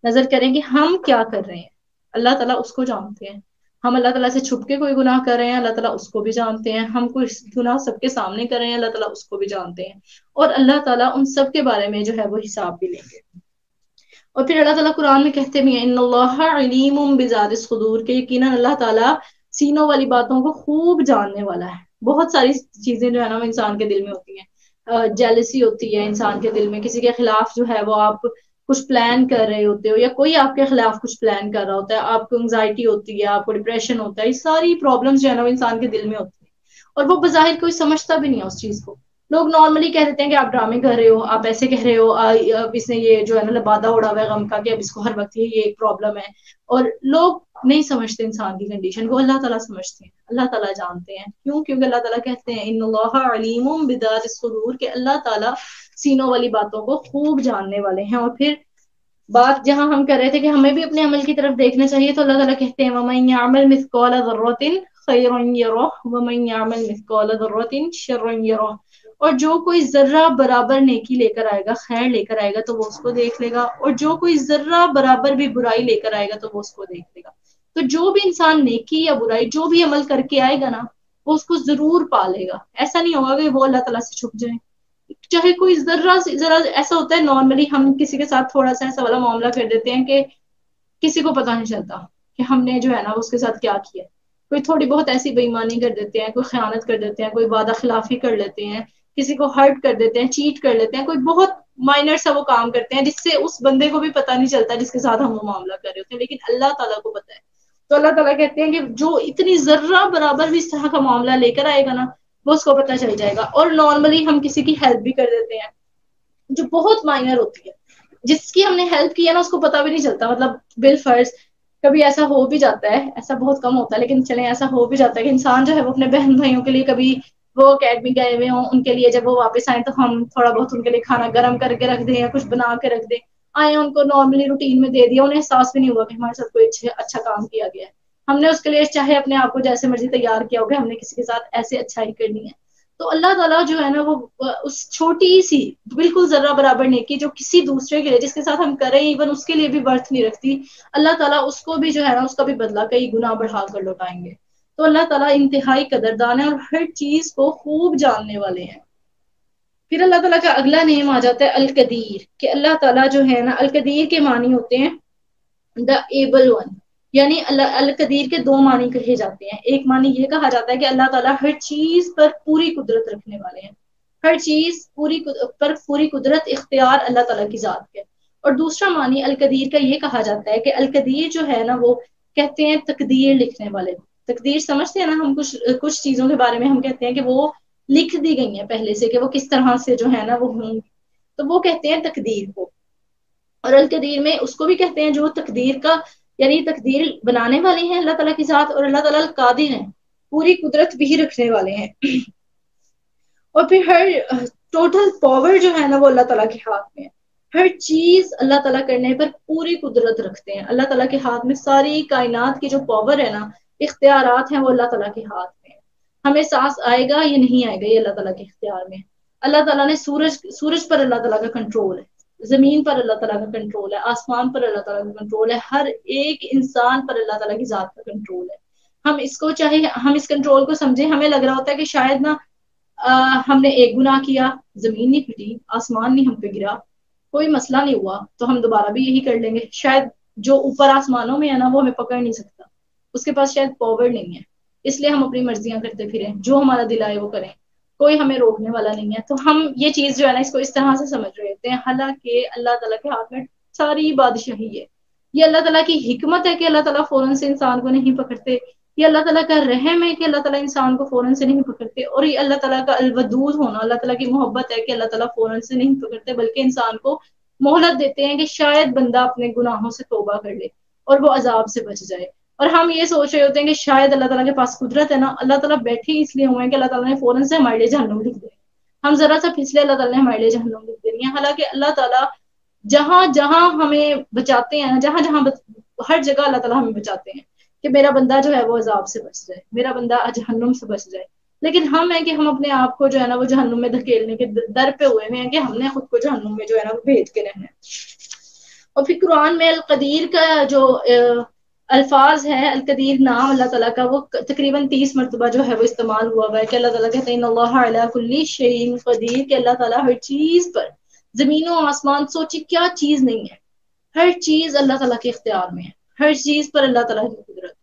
S1: نظر کریں کہ ہم کیا کر رہے ہیں. اللہ تعالیٰ اس کو جانتے ہیں. ہم اللہ تعالیٰ سے چھپ کے کوئی گناہ کر رہے ہیں، اللہ تعالیٰ اس کو بھی جانتے ہیں. ہم کوئی گناہ سب کے سامنے کر رہے ہیں، اللہ تعالیٰ اس کو بھی جانتے ہیں. اور اللہ تعالیٰ ان سب کے بارے میں جو ہے وہ حساب بھی لیں گے. اور پھر اللہ تعالیٰ قرآن میں کہتے بھی ہیں ان اللہ علیم بذات الصدور، کہ یقیناً اللہ تعالیٰ سینوں والی باتوں کو خوب جاننے والا ہے. بہت ساری چیزیں جو ہے نا وہ انسان کے دل میں ہوتی ہیں. جیلسی ہوتی ہے انسان کے دل میں، کسی کے خلاف جو ہے وہ آپ کچھ پلان کر رہے ہوتے ہو یا کوئی آپ کے خلاف کچھ پلان کر رہا ہوتا ہے، آپ کو انگزائٹی ہوتی ہے، آپ کو ڈپریشن ہوتا ہے. یہ ساری پرابلمس جو ہے نا وہ انسان کے دل میں ہوتی ہیں اور وہ بظاہر کوئی سمجھتا بھی نہیں ہے اس چیز کو. لوگ نارملی کہہ دیتے ہیں کہ آپ ڈرامے کر رہے ہو، آپ ایسے کہہ رہے ہو، اب اس نے یہ جو ہے نا لبادہ اڑا ہوا ہے غم کا کہ اب اس کو ہر وقت یہ ایک پرابلم ہے. اور لوگ نہیں سمجھتے انسان کی کنڈیشن کو، اللہ تعالیٰ سمجھتے ہیں، اللہ تعالیٰ جانتے ہیں. کیوں؟ کیونکہ اللہ تعالیٰ کہتے ہیں ان اللہ علیم بذات الصدور، کہ اللہ تعالیٰ سینوں والی باتوں کو خوب جاننے والے ہیں. اور پھر بات جہاں ہم کر رہے تھے کہ ہمیں بھی اپنے عمل کی طرف دیکھنا چاہیے، تو اللہ تعالیٰ کہتے ہیں وَمَن يَعْمَلْ مِثْقَالَ ذَرَّةٍ خَيْرًا يَرَهُ وَمَن يَعْمَلْ مِثْقَالَ ذَرَّةٍ شَرًّا يَرَهُ. اور جو کوئی ذرہ برابر نیکی لے کر آئے گا، خیر لے کر آئے گا تو وہ اس کو دیکھ لے گا، اور جو کوئی ذرہ برابر بھی برائی لے کر آئے گا تو وہ اس کو دیکھ لے گا. تو جو بھی انسان نیکی یا برائی جو بھی عمل کر کے آئے گا نا وہ اس کو ضرور پا لے گا. ایسا نہیں ہوگا کہ وہ اللہ تعالیٰ سے چھپ جائے. چاہے کوئی ذرا ایسا ہوتا ہے نارملی ہم کسی کے ساتھ تھوڑا سا ایسا والا معاملہ کر دیتے ہیں کہ کسی کو پتہ نہیں چلتا کہ ہم نے جو ہے نا اس کے ساتھ کیا کیا. کوئی تھوڑی بہت ایسی بے ایمانی کر دیتے ہیں، کوئی خیانت کر دیتے ہیں، کوئی وعدہ خلافی کر لیتے ہیں، کسی کو ہرٹ کر دیتے ہیں، چیٹ کر لیتے ہیں، کوئی بہت مائنر سا وہ کام کرتے ہیں جس سے اس بندے کو بھی پتہ نہیں چلتا جس کے ساتھ ہم وہ معاملہ کر رہے ہوتے ہیں، لیکن اللہ تعالیٰ کو پتہ ہے. تو اللہ تعالیٰ کہتے ہیں کہ جو اتنی ذرہ برابر بھی اس طرح کا معاملہ لے کر آئے گا نا وہ اس کو پتہ چل جائے گا. اور نارملی ہم کسی کی ہیلپ بھی کر دیتے ہیں جو بہت مائنر ہوتی ہے، جس کی ہم نے ہیلپ کی ہے نا اس کو پتہ بھی نہیں چلتا. مطلب بالفرض کبھی ایسا ہو بھی جاتا ہے، ایسا بہت کم ہوتا ہے لیکن چلیں ایسا ہو بھی جاتا ہے کہ انسان جو ہے وہ اپنے بہن بھائیوں کے لیے کبھی وہ اکیڈمی گئے ہوئے ہوں، ان کے لیے جب وہ واپس آئیں تو ہم تھوڑا بہت ان کے لیے کھانا گرم کر کے رکھ دیں یا کچھ بنا کے رکھ دیں. آئے ان کو نارملی روٹین میں دے دیا، انہیں احساس بھی نہیں ہوا کہ ہمارے ساتھ کوئی اچھا کام کیا گیا ہے. ہم نے اس کے لیے چاہے اپنے آپ کو جیسے مرضی تیار کیا ہوگا، ہم نے کسی کے ساتھ ایسے اچھائی کرنی ہے. تو اللہ تعالیٰ جو ہے نا وہ اس چھوٹی سی بالکل ذرہ برابر نیکی جو کسی دوسرے کے لیے جس کے ساتھ ہم کریں ایون اس کے لیے بھی ورتھ نہیں رکھتی، اللہ تعالیٰ اس کو بھی جو ہے نا اس کا بھی بدلہ کئی گنا بڑھا کر لوٹائیں گے۔ تو اللہ تعالیٰ انتہائی قدردان ہے اور ہر چیز کو خوب جاننے والے ہیں۔ پھر اللہ تعالیٰ کا اگلا نیم آ جاتا ہے القدیر، کہ اللہ تعالیٰ جو ہے نا القدیر کے معنی ہوتے ہیں دا ایبل ون، یعنی اللہ القدیر کے دو معنی کہے جاتے ہیں۔ ایک معنی یہ کہا جاتا ہے کہ اللہ تعالیٰ ہر چیز پر پوری قدرت رکھنے والے ہیں، ہر چیز پر پوری قدرت اختیار اللہ تعالیٰ کی ذات کے۔ اور دوسرا معنی القدیر کا یہ کہا جاتا ہے کہ القدیر جو ہے نا وہ کہتے ہیں تقدیر لکھنے والے۔ تقدیر سمجھتے ہیں نا ہم، کچھ چیزوں کے بارے میں ہم کہتے ہیں کہ وہ لکھ دی گئی ہیں پہلے سے کہ وہ کس طرح سے جو ہے نا وہ ہوں گی، تو وہ کہتے ہیں تقدیر کو۔ اور القدیر میں اس کو بھی کہتے ہیں جو تقدیر کا یعنی تقدیر بنانے والے ہیں اللہ تعالیٰ کی ذات، اور اللہ تعالیٰ القادر ہیں، پوری قدرت بھی رکھنے والے ہیں۔ اور پھر ہر ٹوٹل پاور جو ہے نا وہ اللہ تعالیٰ کے ہاتھ میں ہے، ہر چیز اللہ تعالیٰ کرنے پر پوری قدرت رکھتے ہیں۔ اللہ تعالیٰ کے ہاتھ میں ساری کائنات کی جو پاور ہے نا، اختیارات ہیں، وہ اللہ تعالیٰ کے ہاتھ میں ہے۔ ہمیں سانس آئے گا یا نہیں آئے گا یہ اللہ تعالیٰ کے اختیار میں ہے۔ اللہ تعالیٰ نے سورج پر اللہ تعالیٰ کا کنٹرول ہے، زمین پر اللہ تعالیٰ کا کنٹرول ہے، آسمان پر اللہ تعالیٰ کا کنٹرول ہے، ہر ایک انسان پر اللہ تعالیٰ کی ذات کا کنٹرول ہے۔ ہم اس کو چاہے ہم اس کنٹرول کو سمجھیں، ہمیں لگ رہا ہوتا ہے کہ شاید نا ہم نے ایک گناہ کیا، زمین نہیں پھٹی، آسمان نہیں ہم پہ گرا، کوئی مسئلہ نہیں ہوا، تو ہم دوبارہ بھی یہی کر لیں گے۔ شاید جو اوپر آسمانوں میں ہے نا وہ ہمیں پکڑ نہیں سکتا، اس کے پاس شاید پاور نہیں ہے، اس لیے ہم اپنی مرضیاں کرتے پھریں، جو ہمارا دل آئے وہ کریں، کوئی ہمیں روکنے والا نہیں ہے۔ تو ہم یہ چیز جو ہے نا اس کو اس طرح سے سمجھ رہے ہوتے ہیں، حالانکہ اللہ تعالیٰ کے ہاتھ میں ساری بادشاہی ہے۔ یہ اللہ تعالیٰ کی حکمت ہے کہ اللہ تعالیٰ فوراً سے انسان کو نہیں پکڑتے، یہ اللہ تعالیٰ کا رحم ہے کہ اللہ تعالیٰ انسان کو فوراً سے نہیں پکڑتے، اور یہ اللہ تعالیٰ کا الودود ہونا، اللہ تعالیٰ کی محبت ہے کہ اللہ تعالیٰ فوراً سے نہیں پکڑتے، بلکہ انسان کو مہلت دیتے ہیں کہ شاید بندہ اپنے گناہوں سے توبہ کر لے اور وہ عذاب سے بچ جائے۔ اور ہم یہ سوچ رہے ہوتے ہیں کہ شاید اللہ تعالیٰ کے پاس قدرت ہے نا، اللہ تعالیٰ بیٹھے ہی اس لیے ہوئے ہیں کہ اللہ تعالیٰ نے فوراً سے ہمارے لیے جہنم لکھ دے، ہم ذرا سا پھسلے اللہ تعالیٰ نے ہمارے لیے جہنم لکھ دینی ہے۔ حالانکہ اللہ تعالیٰ جہاں جہاں ہمیں بچاتے ہیں، جہاں جہاں ہر جگہ اللہ تعالیٰ ہمیں بچاتے ہیں کہ میرا بندہ جو ہے وہ عذاب سے بچ جائے، میرا بندہ جہنم سے بچ جائے، لیکن ہم ہیں کہ ہم اپنے آپ کو جو ہے نا وہ جہنم میں دھکیلنے کے در پہ ہوئے ہیں کہ ہم نے خود کو جہنم میں جو ہے نا وہ بھیج کے رہنا ہے۔ اور پھر قرآن میں القدیر کا جو الفاظ ہے، القدیر نام اللہ تعالیٰ کا، وہ تقریباً 30 مرتبہ جو ہے وہ استعمال ہوا ہے کہ اللہ تعالیٰ کہتے ہیں اللہ علی کل شیء قدیر، کہ اللہ تعالیٰ ہر چیز پر، زمین و آسمان سوچی کیا چیز نہیں ہے، ہر چیز اللہ تعالیٰ کے اختیار میں ہے، ہر چیز پر اللہ تعالیٰ کی قدرت،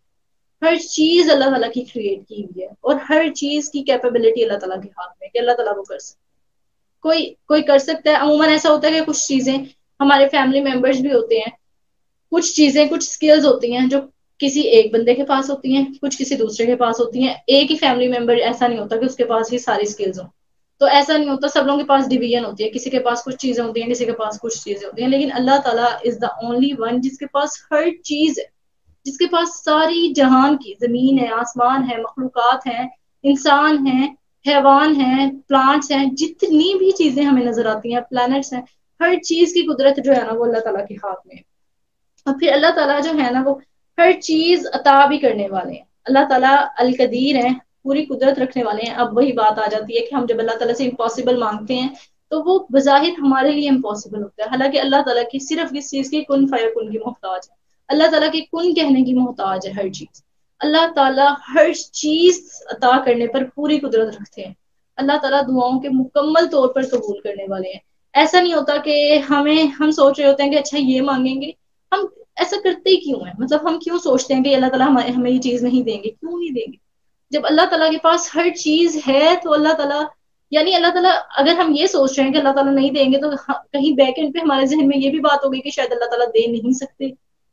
S1: ہر چیز اللہ تعالیٰ کی کریٹ کی ہوئی ہے، اور ہر چیز کی کیپیبلٹی اللہ تعالیٰ کے ہاتھ میں کہ اللہ تعالیٰ وہ کر سکتا ہے، کوئی کر سکتا ہے۔ عموماً ایسا ہوتا ہے کہ کچھ چیزیں ہمارے فیملی ممبرز بھی ہوتے ہیں، کچھ چیزیں کچھ سکلز ہوتی ہیں جو کسی ایک بندے کے پاس ہوتی ہیں، کچھ کسی دوسرے کے پاس ہوتی ہیں۔ ایک ہی فیملی ممبر ایسا نہیں ہوتا کہ اس کے پاس ہی ساری سکلز ہوں، تو ایسا نہیں ہوتا، سب لوگوں کے پاس ڈویژن ہوتی ہے، کسی کے پاس کچھ چیزیں ہوتی ہیں، کسی کے پاس کچھ چیزیں ہوتی ہیں، لیکن اللہ تعالیٰ از دا اونلی ون جس کے پاس ہر چیز ہے، جس کے پاس ساری جہان کی، زمین ہے، آسمان ہے، مخلوقات ہیں، انسان ہیں، حیوان ہیں، پلانٹس ہیں، جتنی بھی چیزیں ہمیں نظر آتی ہیں، پلانٹس ہیں، ہر چیز کی قدرت جو ہے نا وہ اللہ تعالیٰ کے ہاتھ میں ہے۔ اور پھر اللہ تعالیٰ جو ہے نا وہ ہر چیز عطا بھی کرنے والے ہیں، اللہ تعالیٰ القدیر ہیں، پوری قدرت رکھنے والے ہیں۔ اب وہی بات آ جاتی ہے کہ ہم جب اللہ تعالیٰ سے امپاسبل مانگتے ہیں تو وہ بظاہر ہمارے لیے امپاسبل ہوتا ہے، حالانکہ اللہ تعالیٰ کی صرف اس چیز کی کن فیکن کی محتاج ہے، اللہ تعالیٰ کی کن کہنے کی محتاج ہے ہر چیز۔ اللہ تعالیٰ ہر چیز عطا کرنے پر پوری قدرت رکھتے ہیں، اللہ تعالیٰ دعاؤں کے مکمل طور پر قبول کرنے والے ہیں۔ ایسا نہیں ہوتا کہ ہم سوچ رہے ہوتے ہیں کہ اچھا یہ مانگیں گے، ہم ایسا کرتے ہی کیوں ہیں؟ مطلب ہم کیوں سوچتے ہیں کہ اللہ تعالیٰ ہمیں یہ چیز نہیں دیں گے؟ کیوں نہیں دیں گے؟ جب اللہ تعالیٰ کے پاس ہر چیز ہے تو اللہ تعالیٰ، یعنی اللہ تعالیٰ، اگر ہم یہ سوچ رہے ہیں کہ اللہ تعالیٰ نہیں دیں گے تو کہیں بیک اینڈ پہ ہمارے ذہن میں یہ بھی بات ہوگی کہ شاید اللہ تعالیٰ دے نہیں سکتے،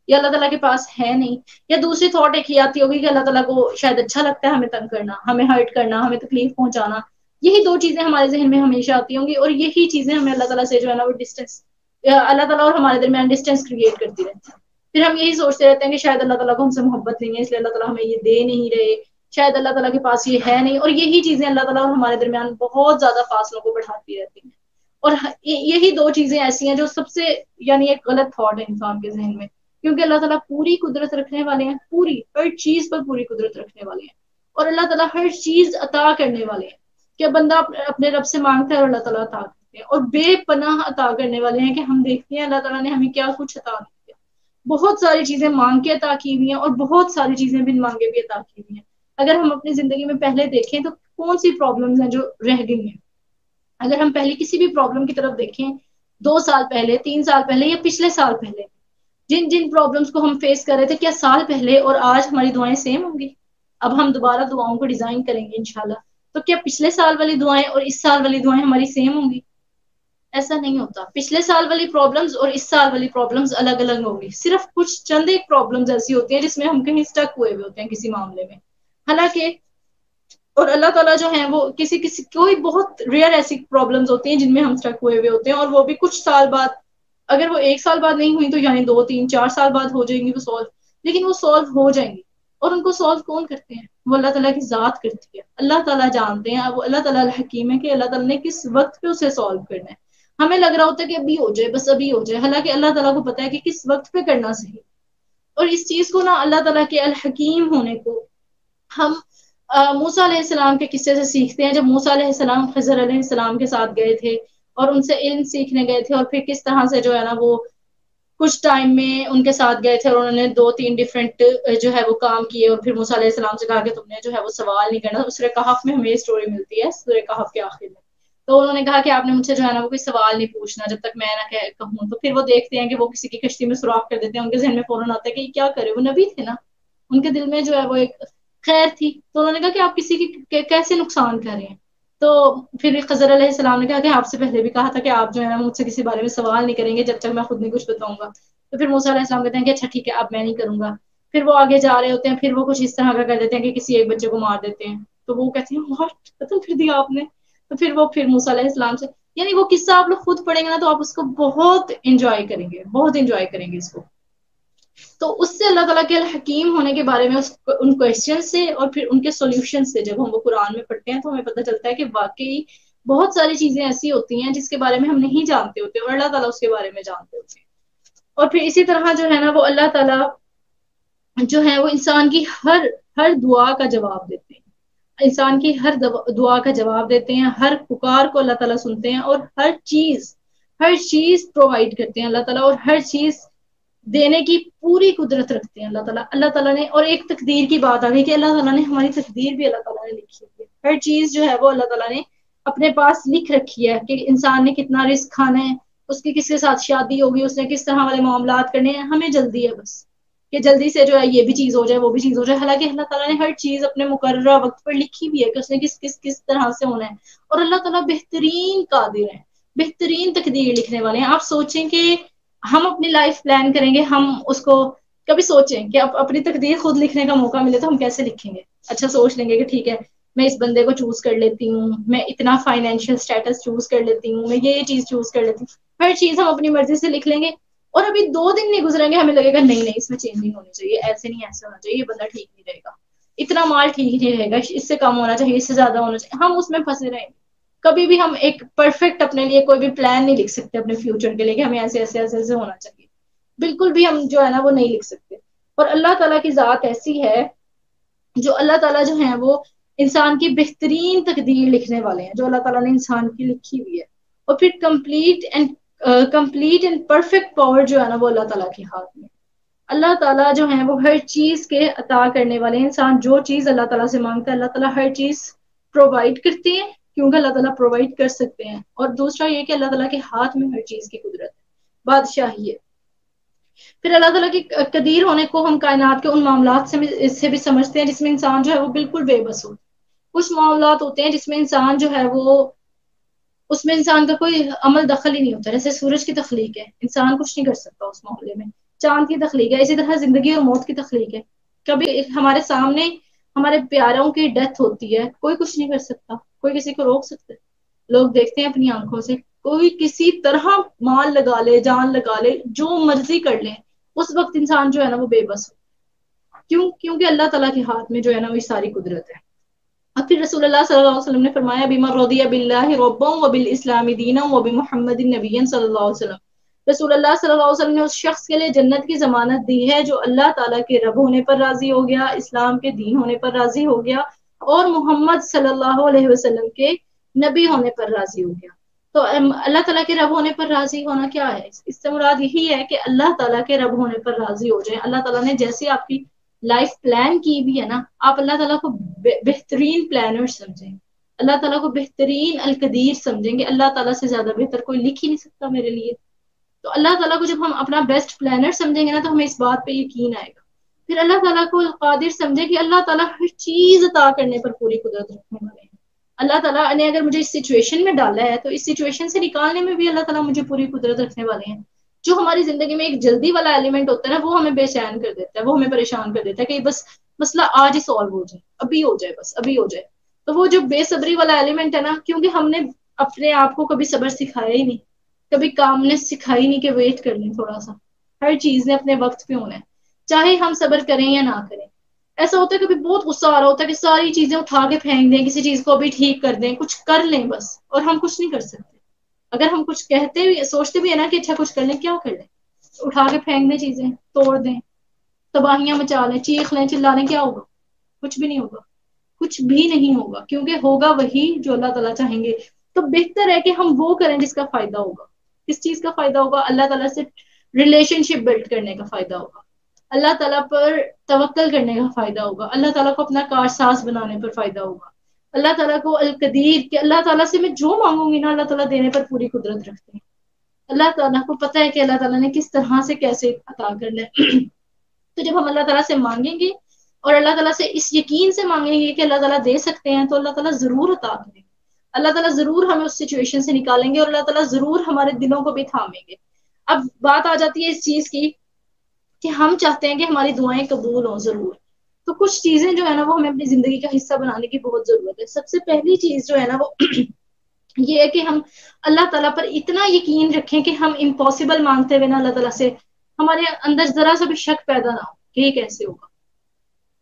S1: یا اللہ تعالیٰ کے پاس ہے نہیں، یا دوسری تھاٹ ایک ہی آتی ہوگی کہ اللہ تعالیٰ کو شاید اچھا لگتا ہے ہمیں تنگ کرنا، ہمیں ہرٹ کرنا، ہمیں تکلیف پہنچانا۔ یہی دو چیزیں ہمارے ذہن میں ہمیشہ آتی ہوں گی، اور یہی چیزیں ہمیں اللہ تعالیٰ سے جو ہے نا وہ ڈسٹینس، اللہ تعالیٰ اور ہمارے درمیان ڈسٹینس کریٹ کرتی رہتی ہے۔ پھر ہم یہی سوچتے رہتے ہیں کہ شاید اللہ تعالیٰ کو ہم سے محبت نہیں ہے، اس لیے اللہ تعالیٰ ہمیں یہ دے نہیں رہے، شاید اللہ تعالیٰ کے پاس یہ ہے نہیں، اور یہی چیزیں اللہ تعالیٰ اور ہمارے درمیان بہت زیادہ فاصلوں کو بڑھاتی رہتی ہیں۔ اور یہی دو چیزیں ایسی ہیں جو سب سے، یعنی ایک غلط تھاٹ ہے انسان کے ذہن میں، کیونکہ اللہ تعالیٰ پوری قدرت رکھنے والے ہیں، پوری ہر چیز پر پوری قدرت رکھنے والے ہیں، اور اللہ تعالیٰ ہر چیز عطا کرنے والے ہیں۔ کہ بندہ اپنے رب سے مانگتا ہے اور اللہ تعالیٰ عطا کرتے ہیں، اور بے پناہ عطا کرنے والے ہیں کہ ہم دیکھتے ہیں اللہ تعالیٰ نے ہمیں کیا کچھ عطا کیا. بہت ساری چیزیں مانگ کے عطا کی ہوئی ہیں اور بہت ساری چیزیں بن مانگے بھی عطا کی ہوئی ہیں. اگر ہم اپنی زندگی میں پہلے دیکھیں تو کون سی پرابلمز ہیں جو رہ گئی ہیں. اگر ہم پہلے کسی بھی پرابلم کی طرف دیکھیں 2 سال پہلے 3 سال پہلے یا پچھلے سال پہلے جن جن پرابلمس کو ہم فیس کر رہے تھے، کیا سال پہلے اور آج ہماری دعائیں سیم ہوں گی؟ اب ہم دوبارہ دعاؤں کو ڈیزائن کریں گے انشاءاللہ، تو کیا پچھلے سال والی دعائیں اور اس سال والی دعائیں ہماری سیم ہوں گی؟ ایسا نہیں ہوتا. پچھلے سال والی پرابلمز اور اس سال والی پرابلمز الگ الگ ہوں گی. صرف کچھ چند ایک پرابلمز ایسی ہوتی ہیں جس میں ہم کہیں اسٹک ہوئے ہوئے ہوتے ہیں کسی معاملے میں. حالانکہ اور اللہ تعالیٰ جو ہیں وہ کسی کوئی بہت ریئر ایسی پرابلمز ہوتی ہیں جن میں ہم اسٹک ہوئے ہوئے ہوتے ہیں، اور وہ بھی کچھ سال بعد. اگر وہ 1 سال بعد نہیں ہوئی تو یعنی 2 3 4 سال بعد ہو جائیں گی وہ سالو، لیکن وہ سالو ہو جائیں گی. اور ان کو سالو کون کرتے ہیں؟ وہ اللہ تعالیٰ کی ذات کرتی ہے. اللہ تعالیٰ جانتے ہیں، وہ اللہ تعالیٰ الحکیم ہے کہ اللہ تعالیٰ نے کس وقت پہ اسے سالو کرنا ہے. ہمیں لگ رہا ہوتا ہے کہ ابھی ہو جائے، بس ابھی ہو جائے، حالانکہ اللہ تعالیٰ کو پتا ہے کہ کس وقت پہ کرنا صحیح. اور اس چیز کو نا اللہ تعالیٰ کے الحکیم ہونے کو ہم موسیٰ علیہ السلام کے قصے سے سیکھتے ہیں. جب موسیٰ علیہ السلام خضر علیہ السلام کے ساتھ گئے تھے اور ان سے علم سیکھنے گئے تھے، اور پھر کس طرح سے جو ہے نا وہ کچھ ٹائم میں ان کے ساتھ گئے تھے اور انہوں نے 2 3 ڈفرینٹ جو ہے وہ کام کیے، اور پھر موسیٰ علیہ السلام سے کہا کہ تم نے جو ہے وہ سوال نہیں کرنا. سورہ کہف میں ہمیں یہ اسٹوری ملتی ہے، سورہ کہف کے آخر میں. تو انہوں نے کہا کہ آپ نے مجھ سے جو ہے نا وہ کوئی سوال نہیں پوچھنا جب تک میں نہ کہوں. تو پھر وہ دیکھتے ہیں کہ وہ کسی کی کشتی میں سوراخ کر دیتے ہیں. ان کے ذہن میں فوراً آتا ہے کہ یہ کیا کرے، وہ نبی تھے نا، ان کے دل میں جو ہے وہ ایک خیر تھی. تو انہوں نے کہا کہ آپ کسی کی کیسے نقصان کر رہے ہیں. تو پھر خضر علیہ السلام نے کہا کہ آپ سے پہلے بھی کہا تھا کہ آپ جو ہے نا مجھ سے کسی بارے میں سوال نہیں کریں گے جب تک میں خود نہیں کچھ بتاؤں گا. تو پھر موسیٰ علیہ السلام کہتے ہیں کہ اچھا ٹھیک ہے اب میں نہیں کروں گا. پھر وہ آگے جا رہے ہوتے ہیں، پھر وہ کچھ اس طرح کا کر دیتے ہیں کہ کسی ایک بچے کو مار دیتے ہیں. تو وہ کہتے ہیں واٹ قتل کر دیا آپ نے. تو پھر وہ موسیٰ علیہ السلام سے، یعنی وہ قصہ آپ لوگ خود پڑھیں گے نا تو آپ اس کو بہت انجوائے کریں گے، بہت انجوائے کریں گے اس کو. تو اس سے اللہ تعالیٰ کے الحکیم ہونے کے بارے میں ان کوشچن سے اور پھر ان کے سولوشن سے جب ہم وہ قرآن میں پڑھتے ہیں تو ہمیں پتہ چلتا ہے کہ واقعی بہت ساری چیزیں ایسی ہوتی ہیں جس کے بارے میں ہم نہیں جانتے ہوتے اور اللہ تعالیٰ اس کے بارے میں جانتے ہوتے ہیں. اور پھر اسی طرح جو ہے نا وہ اللہ تعالیٰ جو ہے وہ انسان کی ہر دعا کا جواب دیتے ہیں. انسان کی ہر دعا کا جواب دیتے ہیں، ہر پکار کو اللہ تعالیٰ سنتے ہیں، اور ہر چیز پرووائڈ کرتے ہیں اللہ تعالیٰ، اور ہر چیز دینے کی پوری قدرت رکھتے ہیں اللہ تعالیٰ. اللہ تعالیٰ نے، اور ایک تقدیر کی بات آ گئی کہ اللہ تعالیٰ نے ہماری تقدیر بھی اللہ تعالیٰ نے لکھی ہے. ہر چیز جو ہے وہ اللہ تعالیٰ نے اپنے پاس لکھ رکھی ہے کہ انسان نے کتنا رزق کھانا ہے، اس کی کس کے ساتھ شادی ہوگی، اس نے کس طرح والے معاملات کرنے ہیں. ہمیں جلدی ہے بس کہ جلدی سے جو ہے یہ بھی چیز ہو جائے وہ بھی چیز ہو جائے، حالانکہ اللہ تعالیٰ نے ہر چیز اپنے مقررہ وقت پر لکھی بھی ہے کہ اس نے کس طرح سے ہونا ہے. اور اللہ تعالیٰ بہترین قادر ہیں، بہترین تقدیر لکھنے والے ہیں. آپ سوچیں کہ ہم اپنی لائف پلان کریں گے، ہم اس کو کبھی سوچیں کہ اپنی تقدیر خود لکھنے کا موقع ملے تو ہم کیسے لکھیں گے؟ اچھا سوچ لیں گے کہ ٹھیک ہے میں اس بندے کو چوز کر لیتی ہوں، میں اتنا فائنینشیل سٹیٹس چوز کر لیتی ہوں، میں یہ چیز چوز کر لیتی ہوں. ہر چیز ہم اپنی مرضی سے لکھ لیں گے، اور ابھی 2 دن نہیں گزریں گے ہمیں لگے گا نہیں اس میں چینجنگ ہونی چاہیے، ایسے نہیں ایسے ہونا چاہیے، یہ بندہ ٹھیک نہیں رہے گا، اتنا مال ٹھیک نہیں رہے گا، اس سے کم ہونا چاہیے، اس سے زیادہ ہونا چاہیے. ہم اس میں پھنسے رہیں گے. کبھی بھی ہم ایک پرفیکٹ اپنے لیے کوئی بھی پلان نہیں لکھ سکتے اپنے فیوچر کے لیے کہ ہمیں ایسے ایسے ایسے ایسے ہونا چاہیے. بالکل بھی ہم جو ہے نا وہ نہیں لکھ سکتے. اور اللہ تعالیٰ کی ذات ایسی ہے جو اللہ تعالیٰ جو ہیں وہ انسان کی بہترین تقدیر لکھنے والے ہیں، جو اللہ تعالیٰ نے انسان کی لکھی ہوئی ہے. اور پھر کمپلیٹ اینڈ پرفیکٹ پاور جو ہے نا وہ اللہ تعالیٰ کے ہاتھ میں. اللہ تعالیٰ جو ہیں وہ ہر چیز کے عطا کرنے والے ہیں. انسان جو چیز اللہ تعالیٰ سے مانگتا ہے اللہ تعالیٰ ہر چیز پرووائڈ کرتے ہیں، کیونکہ اللہ تعالیٰ پرووائڈ کر سکتے ہیں. اور دوسرا یہ کہ اللہ تعالیٰ کے ہاتھ میں ہر چیز کی قدرت ہے، بادشاہی ہے. پھر اللہ تعالیٰ کی قدیر ہونے کو ہم کائنات کے ان معاملات سے بھی سمجھتے ہیں جس میں انسان جو ہے وہ بالکل بے بس ہو. کچھ معاملات ہوتے ہیں جس میں انسان جو ہے وہ اس میں انسان کا کوئی عمل دخل ہی نہیں ہوتا. جیسے سورج کی تخلیق ہے، انسان کچھ نہیں کر سکتا اس معاملے میں. چاند کی تخلیق ہے، اسی طرح زندگی اور موت کی تخلیق ہے. کبھی ہمارے سامنے ہمارے پیاروں کی ڈیتھ ہوتی ہے، کوئی کچھ نہیں کر سکتا، کوئی کسی کو روک سکتا ہے. لوگ دیکھتے ہیں اپنی آنکھوں سے، کوئی کسی طرح مال لگا لے، جان لگا لے، جو مرضی کر لے، اس وقت انسان جو ہے نا وہ بے بس ہو. کیونکہ اللہ تعالیٰ کے ہاتھ میں جو ہے نا وہ ساری قدرت ہے. اور پھر رسول اللہ صلی اللہ علیہ وسلم نے فرمایا بِمَن رَضِيَ بِاللَّهِ رَبًّا وَبِالْإِسْلَامِ دِينًا وَبِمُحَمَّدٍ نَبِيًّا صلی اللہ علیہ وسلم. رسول اللہ صلی اللہ علیہ وسلم نے اس شخص کے لیے جنت کی ضمانت دی ہے جو اللہ تعالیٰ کے رب ہونے پر راضی ہو گیا، اسلام کے دین ہونے پر راضی ہو گیا، اور محمد صلی اللہ علیہ وسلم کے نبی ہونے پر راضی ہو گیا. تو اللہ تعالیٰ کے رب ہونے پر راضی ہونا کیا ہے؟ اس سے مراد یہی ہے کہ اللہ تعالیٰ کے رب ہونے پر راضی ہو جائیں. اللہ تعالیٰ نے جیسے آپ کی لائف پلان کی بھی ہے نا، آپ اللہ تعالیٰ کو بہترین پلانر سمجھیں، اللہ تعالیٰ کو بہترین القدیر سمجھیں گے. اللہ تعالیٰ سے زیادہ بہتر کوئی لکھ ہی نہیں سکتا میرے لیے. تو اللہ تعالیٰ کو جب ہم اپنا بیسٹ پلانر سمجھیں گے نا، تو ہمیں اس بات پہ یقین آئے گا. پھر اللہ تعالیٰ کو قادر سمجھے کہ اللہ تعالیٰ ہر چیز عطا کرنے پر پوری قدرت رکھنے والے ہیں. اللہ تعالیٰ نے اگر مجھے اس سچویشن میں ڈالا ہے تو اس سچویشن سے نکالنے میں بھی اللہ تعالیٰ مجھے پوری قدرت رکھنے والے ہیں. جو ہماری زندگی میں ایک جلدی والا ایلیمنٹ ہوتا ہے نا، وہ ہمیں بے چین کر دیتا ہے، وہ ہمیں پریشان کر دیتا ہے کہ بس مسئلہ آج ہی سالو ہو جائے، ابھی ہو جائے، بس ابھی ہو جائے. تو وہ جو بے صبری والا ایلیمنٹ ہے نا، کیونکہ ہم نے اپنے آپ کو کبھی صبر سکھایا ہی نہیں، کبھی کامنس سکھائی نہیں کہ ویٹ کر لیں تھوڑا سا. ہر چیز نے اپنے وقت پہ ہونا ہے، چاہے ہم صبر کریں یا نہ کریں. ایسا ہوتا ہے کبھی بہت غصہ آ رہا ہوتا ہے کہ ساری چیزیں اٹھا کے پھینک دیں، کسی چیز کو ابھی ٹھیک کر دیں، کچھ کر لیں بس، اور ہم کچھ نہیں کر سکتے. اگر ہم کچھ کہتے بھی سوچتے بھی ہے نا کہ اچھا کچھ کر لیں، کیا کر لیں؟ اٹھا کے پھینک دیں، چیزیں توڑ دیں، تباہیاں مچا لیں، چیخ لیں، چلا لیں، کیا ہوگا؟ کچھ بھی نہیں ہوگا. کچھ بھی نہیں ہوگا، کیونکہ ہوگا وہی جو اللہ تعالیٰ چاہیں گے. تو بہتر ہے کہ ہم وہ کریں جس کا فائدہ ہوگا. کس چیز کا فائدہ ہوگا؟ اللہ تعالیٰ سے ریلیشن شپ بلڈ کرنے کا فائدہ ہوگا، اللہ تعالیٰ پر توکل کرنے کا فائدہ ہوگا، اللہ تعالیٰ کو اپنا کارساز بنانے پر فائدہ ہوگا، اللہ تعالیٰ کو القدیر کہ اللہ تعالیٰ سے میں جو مانگوں گی نا، اللہ تعالیٰ دینے پر پوری قدرت رکھتے ہیں. اللہ تعالیٰ کو پتہ ہے کہ اللہ تعالیٰ نے کس طرح سے کیسے عطا کرنا ہے. تو جب ہم اللہ تعالیٰ سے مانگیں گے اور اللہ تعالیٰ سے اس یقین سے مانگیں گے کہ اللہ تعالیٰ دے سکتے ہیں، تو اللہ تعالیٰ ضرور عطا کریں گے. اللہ تعالیٰ ضرور ہمیں اس سچویشن سے نکالیں گے، اور اللہ تعالیٰ ضرور ہمارے دلوں کو بھی تھامیں گے. اب بات آ جاتی ہے اس چیز کی کہ ہم چاہتے ہیں کہ ہماری دعائیں قبول ہوں ضرور. تو کچھ چیزیں جو ہے نا، وہ ہمیں اپنی زندگی کا حصہ بنانے کی بہت ضرورت ہے. سب سے پہلی چیز جو ہے نا، وہ یہ ہے کہ ہم اللہ تعالیٰ پر اتنا یقین رکھیں کہ ہم امپاسبل مانگتے ہوئے نا اللہ تعالیٰ سے ہمارے اندر ذرا سا بھی شک پیدا نہ ہو کہ یہ کیسے ہوگا.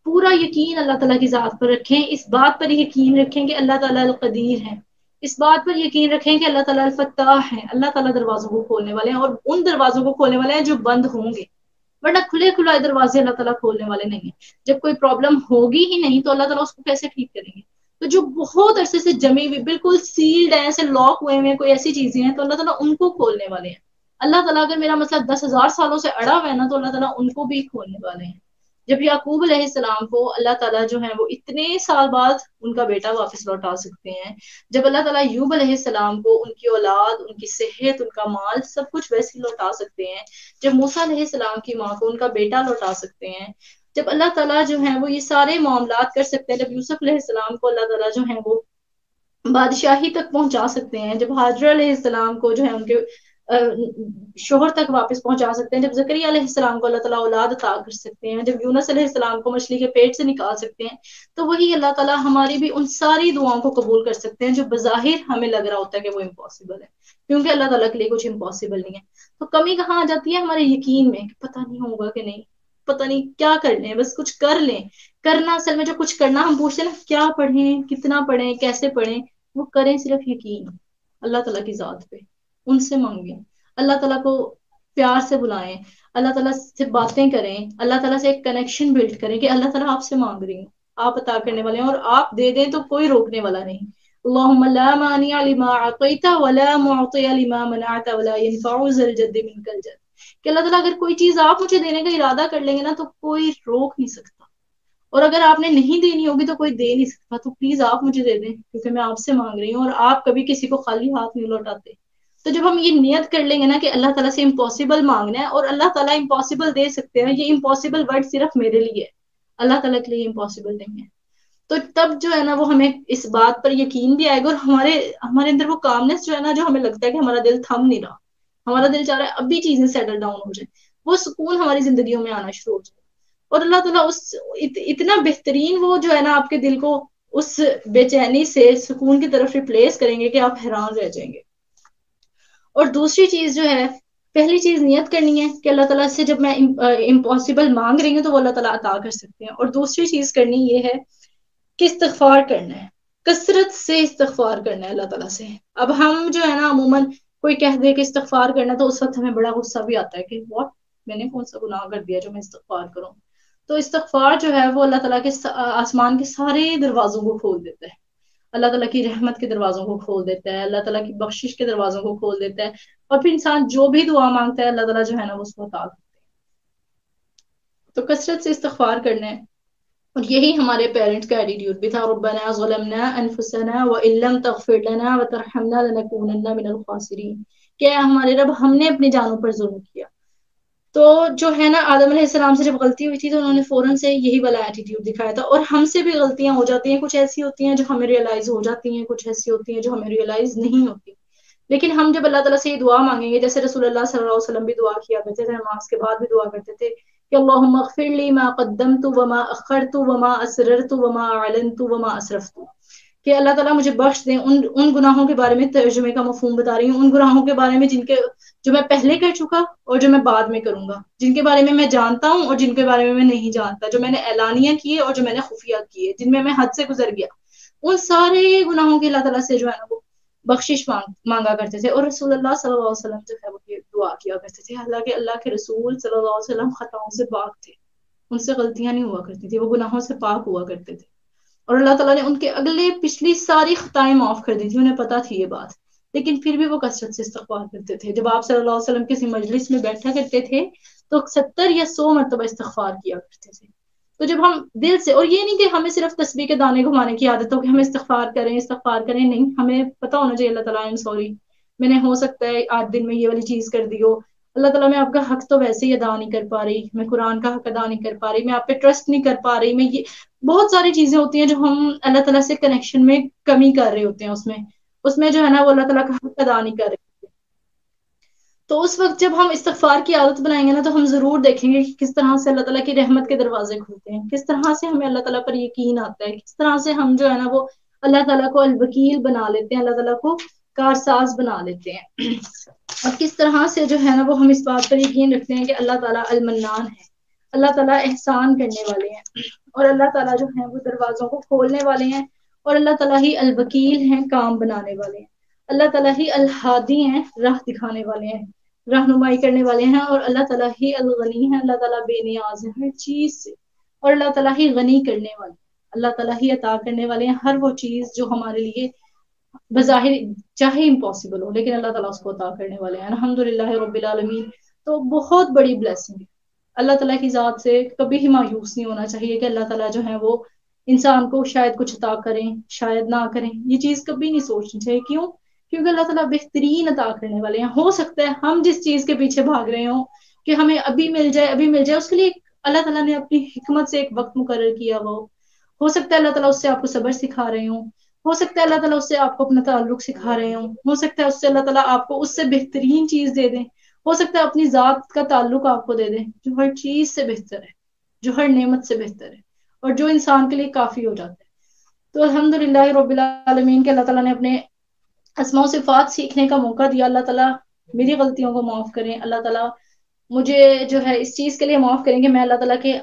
S1: پورا یقین اللہ تعالیٰ کی ذات پر رکھیں، اس بات پر یقین رکھیں کہ اللہ تعالیٰ القدیر ہے، اس بات پر یقین رکھیں کہ اللہ تعالیٰ الفتاح ہے، اللہ تعالیٰ دروازوں کو کھولنے والے ہیں، اور ان دروازوں کو کھولنے والے ہیں جو بند ہوں گے، ورنہ کھلے کھلائے دروازے اللہ تعالیٰ کھولنے والے نہیں ہیں. جب کوئی پرابلم ہوگی ہی نہیں تو اللہ تعالیٰ اس کو کیسے ٹھیک کریں گے؟ تو جو بہت عرصے سے جمی ہوئی، بالکل سیلڈ ہیں، ایسے لاک ہوئے ہوئے کوئی ایسی چیزیں ہیں، تو اللہ تعالیٰ ان کو کھولنے والے ہیں. اللہ تعالیٰ اگر میرا مسئلہ 10,000 سالوں سے اڑا ہوا ہے نا، تو اللہ تعالیٰ ان کو بھی کھولنے والے ہیں. جب یعقوب علیہ السلام کو اللہ تعالیٰ جو ہے وہ اتنے سال بعد ان کا بیٹا واپس لوٹا سکتے ہیں، جب اللہ تعالیٰ یوب علیہ السلام کو ان کی اولاد، ان کی صحت، ان کا مال، سب کچھ ویسے ہی لوٹا سکتے ہیں، جب موسیٰ علیہ السلام کی ماں کو ان کا بیٹا لوٹا سکتے ہیں، جب اللہ تعالیٰ جو ہے وہ یہ سارے معاملات کر سکتے ہیں، جب یوسف علیہ السلام کو اللہ تعالیٰ جو ہے وہ بادشاہی تک پہنچا سکتے ہیں، جب حاجرہ علیہ السلام کو جو ہے ان کے شوہر تک واپس پہنچا سکتے ہیں، جب زکریا علیہ السلام کو اللہ تعالیٰ اولاد عطا کر سکتے ہیں، جب یونس علیہ السلام کو مچھلی کے پیٹ سے نکال سکتے ہیں، تو وہی اللہ تعالیٰ ہماری بھی ان ساری دعاؤں کو قبول کر سکتے ہیں جو بظاہر ہمیں لگ رہا ہوتا ہے کہ وہ امپاسبل ہے، کیونکہ اللہ تعالیٰ کے لیے کچھ امپاسبل نہیں ہے. تو کمی کہاں آ جاتی ہے؟ ہمارے یقین میں، کہ پتہ نہیں ہوگا کہ نہیں، پتہ نہیں کیا کر لیں، بس کچھ کر لیں. کرنا اصل میں جو کچھ کرنا، ہم پوچھتے ہیں نا کیا پڑھیں، کتنا پڑھیں، کیسے پڑھیں، وہ کریں صرف یقین اللہ تعالیٰ کی ذات پہ، ان سے مانگیں، اللہ تعالیٰ کو پیار سے بلائیں، اللہ تعالیٰ سے باتیں کریں، اللہ تعالیٰ سے ایک کنیکشن بلڈ کریں کہ اللہ تعالیٰ آپ سے مانگ رہی ہوں، آپ عطا کرنے والے ہیں، اور آپ دے دیں تو کوئی روکنے والا نہیں. اللہم لا مانع لما اعطیت ولا معطی لما منعت ولا ينفع ذا الجد منک الجد. کہ اللہ تعالیٰ اگر کوئی چیز آپ مجھے دینے کا ارادہ کر لیں گے نا، تو کوئی روک نہیں سکتا، اور اگر آپ نے نہیں دینی ہوگی تو کوئی دے نہیں سکتا. تو پلیز آپ مجھے دے دیں، کیونکہ میں آپ سے مانگ رہی ہوں، اور آپ کبھی کسی کو خالی ہاتھ نہیں لوٹاتے. تو جب ہم یہ نیت کر لیں گے نا کہ اللہ تعالیٰ سے امپاسبل مانگنا ہے، اور اللہ تعالیٰ امپاسبل دے سکتے ہیں، یہ امپاسبل ورڈ صرف میرے لیے ہے، اللہ تعالیٰ کے لیے امپاسبل نہیں ہے. تو تب جو ہے نا وہ ہمیں اس بات پر یقین بھی آئے گا، اور ہمارے اندر وہ کامنس جو ہے نا، جو ہمیں لگتا ہے کہ ہمارا دل تھم نہیں رہا، ہمارا دل چاہ رہا ہے اب بھی چیزیں سیٹل ڈاؤن ہو جائیں، وہ سکون ہماری زندگیوں میں آنا شروع ہو جائے. اور اللہ تعالیٰ اتنا بہترین وہ جو ہے نا آپ کے دل کو اس بے چینی سے سکون کی طرف ریپلیس کریں گے کہ آپ حیران رہ جائیں گے. اور دوسری چیز جو ہے، پہلی چیز نیت کرنی ہے کہ اللہ تعالیٰ سے جب میں امپاسبل مانگ رہی ہوں تو وہ اللہ تعالیٰ عطا کر سکتے ہیں. اور دوسری چیز کرنی یہ ہے کہ استغفار کرنا ہے، کثرت سے استغفار کرنا ہے اللہ تعالیٰ سے. اب ہم جو ہے نا عموماً کوئی کہہ دے کہ استغفار کرنا، تو اس وقت ہمیں بڑا غصہ بھی آتا ہے کہ واٹ، میں نے کون سا گناہ کر دیا جو میں استغفار کروں. تو استغفار جو ہے وہ اللہ تعالیٰ کے آسمان کے سارے دروازوں کو کھول دیتا ہے، اللہ تعالیٰ کی رحمت کے دروازوں کو کھول دیتا ہے، اللہ تعالیٰ کی بخشش کے دروازوں کو کھول دیتا ہے، اور پھر انسان جو بھی دعا مانگتا ہے اللہ تعالیٰ جو ہے نا وہ اس کو عطا کرتا ہے۔ تو کثرت سے استغفار کرنا ہے، اور یہی ہمارے پیرنٹس کا ایٹیٹیوڈ بھی تھا، ربنا ظلمنا انفسنا وان لم تغفر لنا وترحمنا لنکونن من الخاسرین، کہ ہمارے رب ہم نے اپنی جانوں پر ظلم کیا۔ تو جو ہے نا آدم علیہ السلام سے جب غلطی ہوئی تھی تو انہوں نے فوراً سے یہی والا ایٹیٹیوڈ دکھایا تھا، اور ہم سے بھی غلطیاں ہو جاتی ہیں، کچھ ایسی ہوتی ہیں جو ہمیں ریئلائز ہو جاتی ہیں، کچھ ایسی ہوتی ہیں جو ہمیں ریئلائز نہیں ہوتی، لیکن ہم جب اللہ تعالیٰ سے یہ دعا مانگیں گے، جیسے رسول اللہ صلی اللہ علیہ وسلم بھی دعا کیا کرتے تھے، نماز کے بعد بھی دعا کرتے تھے کہ اللہم اغفر لی ما قدمت وما اخرت وما اسررت وما اعلنت وما اسرفت، کہ اللہ تعالیٰ مجھے بخش دیں ان گناہوں کے بارے میں، ترجمے کا مفہوم بتا رہی ہوں، ان گناہوں کے بارے میں جو میں پہلے کر چکا اور جو میں بعد میں کروں گا، جن کے بارے میں میں جانتا ہوں اور جن کے بارے میں نہیں جانتا، جو میں نے اعلانیہ کیے اور جو میں نے خفیہ کیے، جن میں حد سے گزر گیا، ان سارے گناہوں کے اللہ تعالیٰ سے جو ہے نا وہ بخشش مانگا کرتے تھے۔ اور رسول اللہ صلی اللہ علیہ وسلم جو ہے وہ یہ دعا کیا کرتے تھے، حالانکہ اللہ کے رسول صلی اللہ علیہ وسلم خطاؤں سے پاک تھے، ان سے غلطیاں نہیں ہوا کرتی تھی، وہ گناہوں سے پاک ہوا کرتے تھے، اور اللہ تعالیٰ نے ان کے اگلے پچھلی ساری خطائیں معاف کر دی تھی، انہیں پتا تھی یہ بات، لیکن پھر بھی وہ کثرت سے استغفار کرتے تھے۔ جب آپ صلی اللہ علیہ وسلم کسی مجلس میں بیٹھا کرتے تھے تو 70 یا 100 مرتبہ استغفار کیا کرتے تھے۔ تو جب ہم دل سے، اور یہ نہیں کہ ہمیں صرف تسبیح کے دانے گھمانے کی عادت ہو کہ ہمیں استغفار کریں، نہیں، ہمیں پتا ہونا چاہیے اللہ تعالیٰ سوری، میں نے ہو سکتا ہے 8 دن میں یہ والی چیز کر دی ہو، اللہ تعالیٰ میں آپ کا حق تو ویسے ہی ادا نہیں کر پا رہی، میں قرآن کا حق ادا نہیں کر پا رہی، میں آپ پہ ٹرسٹ نہیں کر پا رہی، میں یہ بہت ساری چیزیں ہوتی ہیں جو ہم اللہ تعالیٰ سے کنیکشن میں کمی کر رہے ہوتے ہیں، اس میں جو ہے نا وہ اللہ تعالیٰ کا حق ادا نہیں کر رہے۔ تو اس وقت جب ہم استغفار کی عادت بنائیں گے نا تو ہم ضرور دیکھیں گے کہ کس طرح سے اللہ تعالیٰ کی رحمت کے دروازے کھلتے ہیں، کس طرح سے ہمیں اللہ تعالیٰ پر یقین آتا ہے، کس طرح سے ہم جو ہے نا وہ اللہ تعالیٰ کو الوکیل بنا لیتے ہیں، اللہ تعالیٰ کو کارساز بنا لیتے ہیں، اور کس طرح سے جو ہے نا وہ ہم اس بات پر یقین رکھتے ہیں کہ اللہ تعالیٰ المنان ہے، اللہ تعالیٰ احسان کرنے والے ہیں، اور اللہ تعالیٰ جو ہیں وہ دروازوں کو کھولنے والے ہیں، اور اللہ تعالیٰ ہی الوکیل ہیں، کام بنانے والے ہیں، اللہ تعالیٰ ہی الہادی ہیں، راہ دکھانے والے ہیں، رہنمائی کرنے والے ہیں، اور اللہ تعالیٰ ہی الغنی ہے، اللہ تعالیٰ بے نیاز ہے ہر چیز سے، اور اللہ تعالیٰ ہی غنی کرنے والے ہیں، اللہ تعالیٰ ہی عطا کرنے والے ہیں ہر وہ چیز جو ہمارے لیے بظاہر چاہے امپاسبل ہو، لیکن اللہ تعالیٰ اس کو عطا کرنے والے ہیں، الحمدللہ رب العالمین۔ تو بہت بڑی بلیسنگ ہے، اللہ تعالیٰ کی ذات سے کبھی ہی مایوس نہیں ہونا چاہیے کہ اللہ تعالیٰ جو ہے وہ انسان کو شاید کچھ عطا کریں، شاید نہ کریں، یہ چیز کبھی نہیں سوچنی چاہیے۔ کیوں؟ کیونکہ اللہ تعالیٰ بہترین عطا کرنے والے ہیں۔ ہو سکتا ہے ہم جس چیز کے پیچھے بھاگ رہے ہوں کہ ہمیں ابھی مل جائے، اس کے لیے اللہ تعالیٰ نے اپنی حکمت سے ایک وقت مقرر کیا ہو سکتا ہے اللہ تعالیٰ اس سے آپ کو صبر سکھا رہے ہوں، ہو سکتا ہے اللہ تعالیٰ اس سے آپ کو اپنا تعلق سکھا رہے ہوں، ہو سکتا ہے اس سے اللہ تعالیٰ آپ کو اس سے بہترین چیز دے دیں، ہو سکتا ہے اپنی ذات کا تعلق آپ کو دے دیں جو ہر چیز سے بہتر ہے، جو ہر نعمت سے بہتر ہے، اور جو انسان کے لیے کافی ہو جاتا ہے۔ تو الحمدللہ رب العالمین کے اللہ تعالیٰ نے اپنے اسماء و صفات سیکھنے کا موقع دیا، اللہ تعالیٰ میری غلطیوں کو معاف کریں، اللہ تعالیٰ مجھے جو ہے اس چیز کے لیے معاف کریں کہ میں اللہ تعالیٰ کے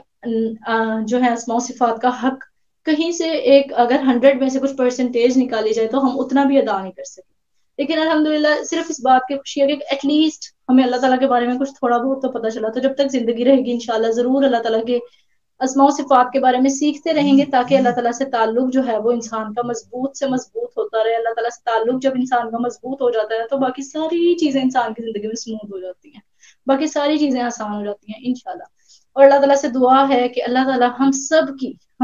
S1: جو ہے اسماء و صفات کا حق کہیں سے ایک اگر 100 میں سے کچھ پرسنٹیج نکالی جائے تو ہم اتنا بھی ادا نہیں کر سکتے، لیکن الحمدللہ صرف اس بات کی خوشی ہے کہ ایٹ لیسٹ ہمیں اللہ تعالیٰ کے بارے میں کچھ تھوڑا بہت تو پتہ چلا، تو جب تک زندگی رہے گی انشاءاللہ ضرور اللہ تعالیٰ کے اسماء و صفات کے بارے میں سیکھتے رہیں گے، تاکہ اللہ تعالیٰ سے تعلق جو ہے وہ انسان کا مضبوط سے مضبوط ہوتا رہے۔ اللہ تعالیٰ سے تعلق جب انسان کا مضبوط ہو جاتا ہے تو باقی ساری چیزیں انسان کی زندگی میں اسموتھ ہو جاتی ہیں، باقی ساری چیزیں آسان ہو جاتی ہیں انشاءاللہ۔ اور اللہ تعالیٰ سے دعا ہے کہ اللہ تعالیٰ ہم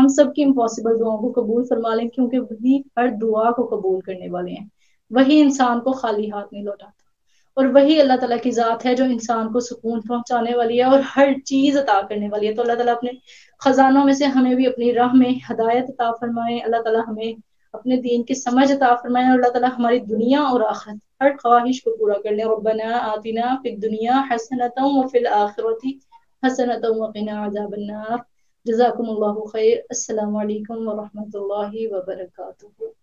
S1: سب کی امپاسبل دعاؤں کو قبول فرما لیں، کیونکہ وہی ہر دعا کو قبول کرنے والے ہیں، وہی انسان کو خالی ہاتھ نہیں لوٹاتا، اور وہی اللہ تعالیٰ کی ذات ہے جو انسان کو سکون پہنچانے والی ہے اور ہر چیز عطا کرنے والی ہے۔ تو اللہ تعالیٰ اپنے خزانوں میں سے ہمیں بھی اپنی راہ میں ہدایت عطا فرمائے، اللہ تعالیٰ ہمیں اپنے دین کی سمجھ عطا فرمائے، اور اللہ تعالیٰ ہماری دنیا اور آخرت ہر خواہش کو پورا کر لیں۔ ربنا آتنا فی الدنیا حسنۃ وفی الآخرۃ حسنۃ وقنا عذاب النار۔ جزاکم اللہ خیر۔ السلام علیکم ورحمۃ اللہ وبرکاتہ۔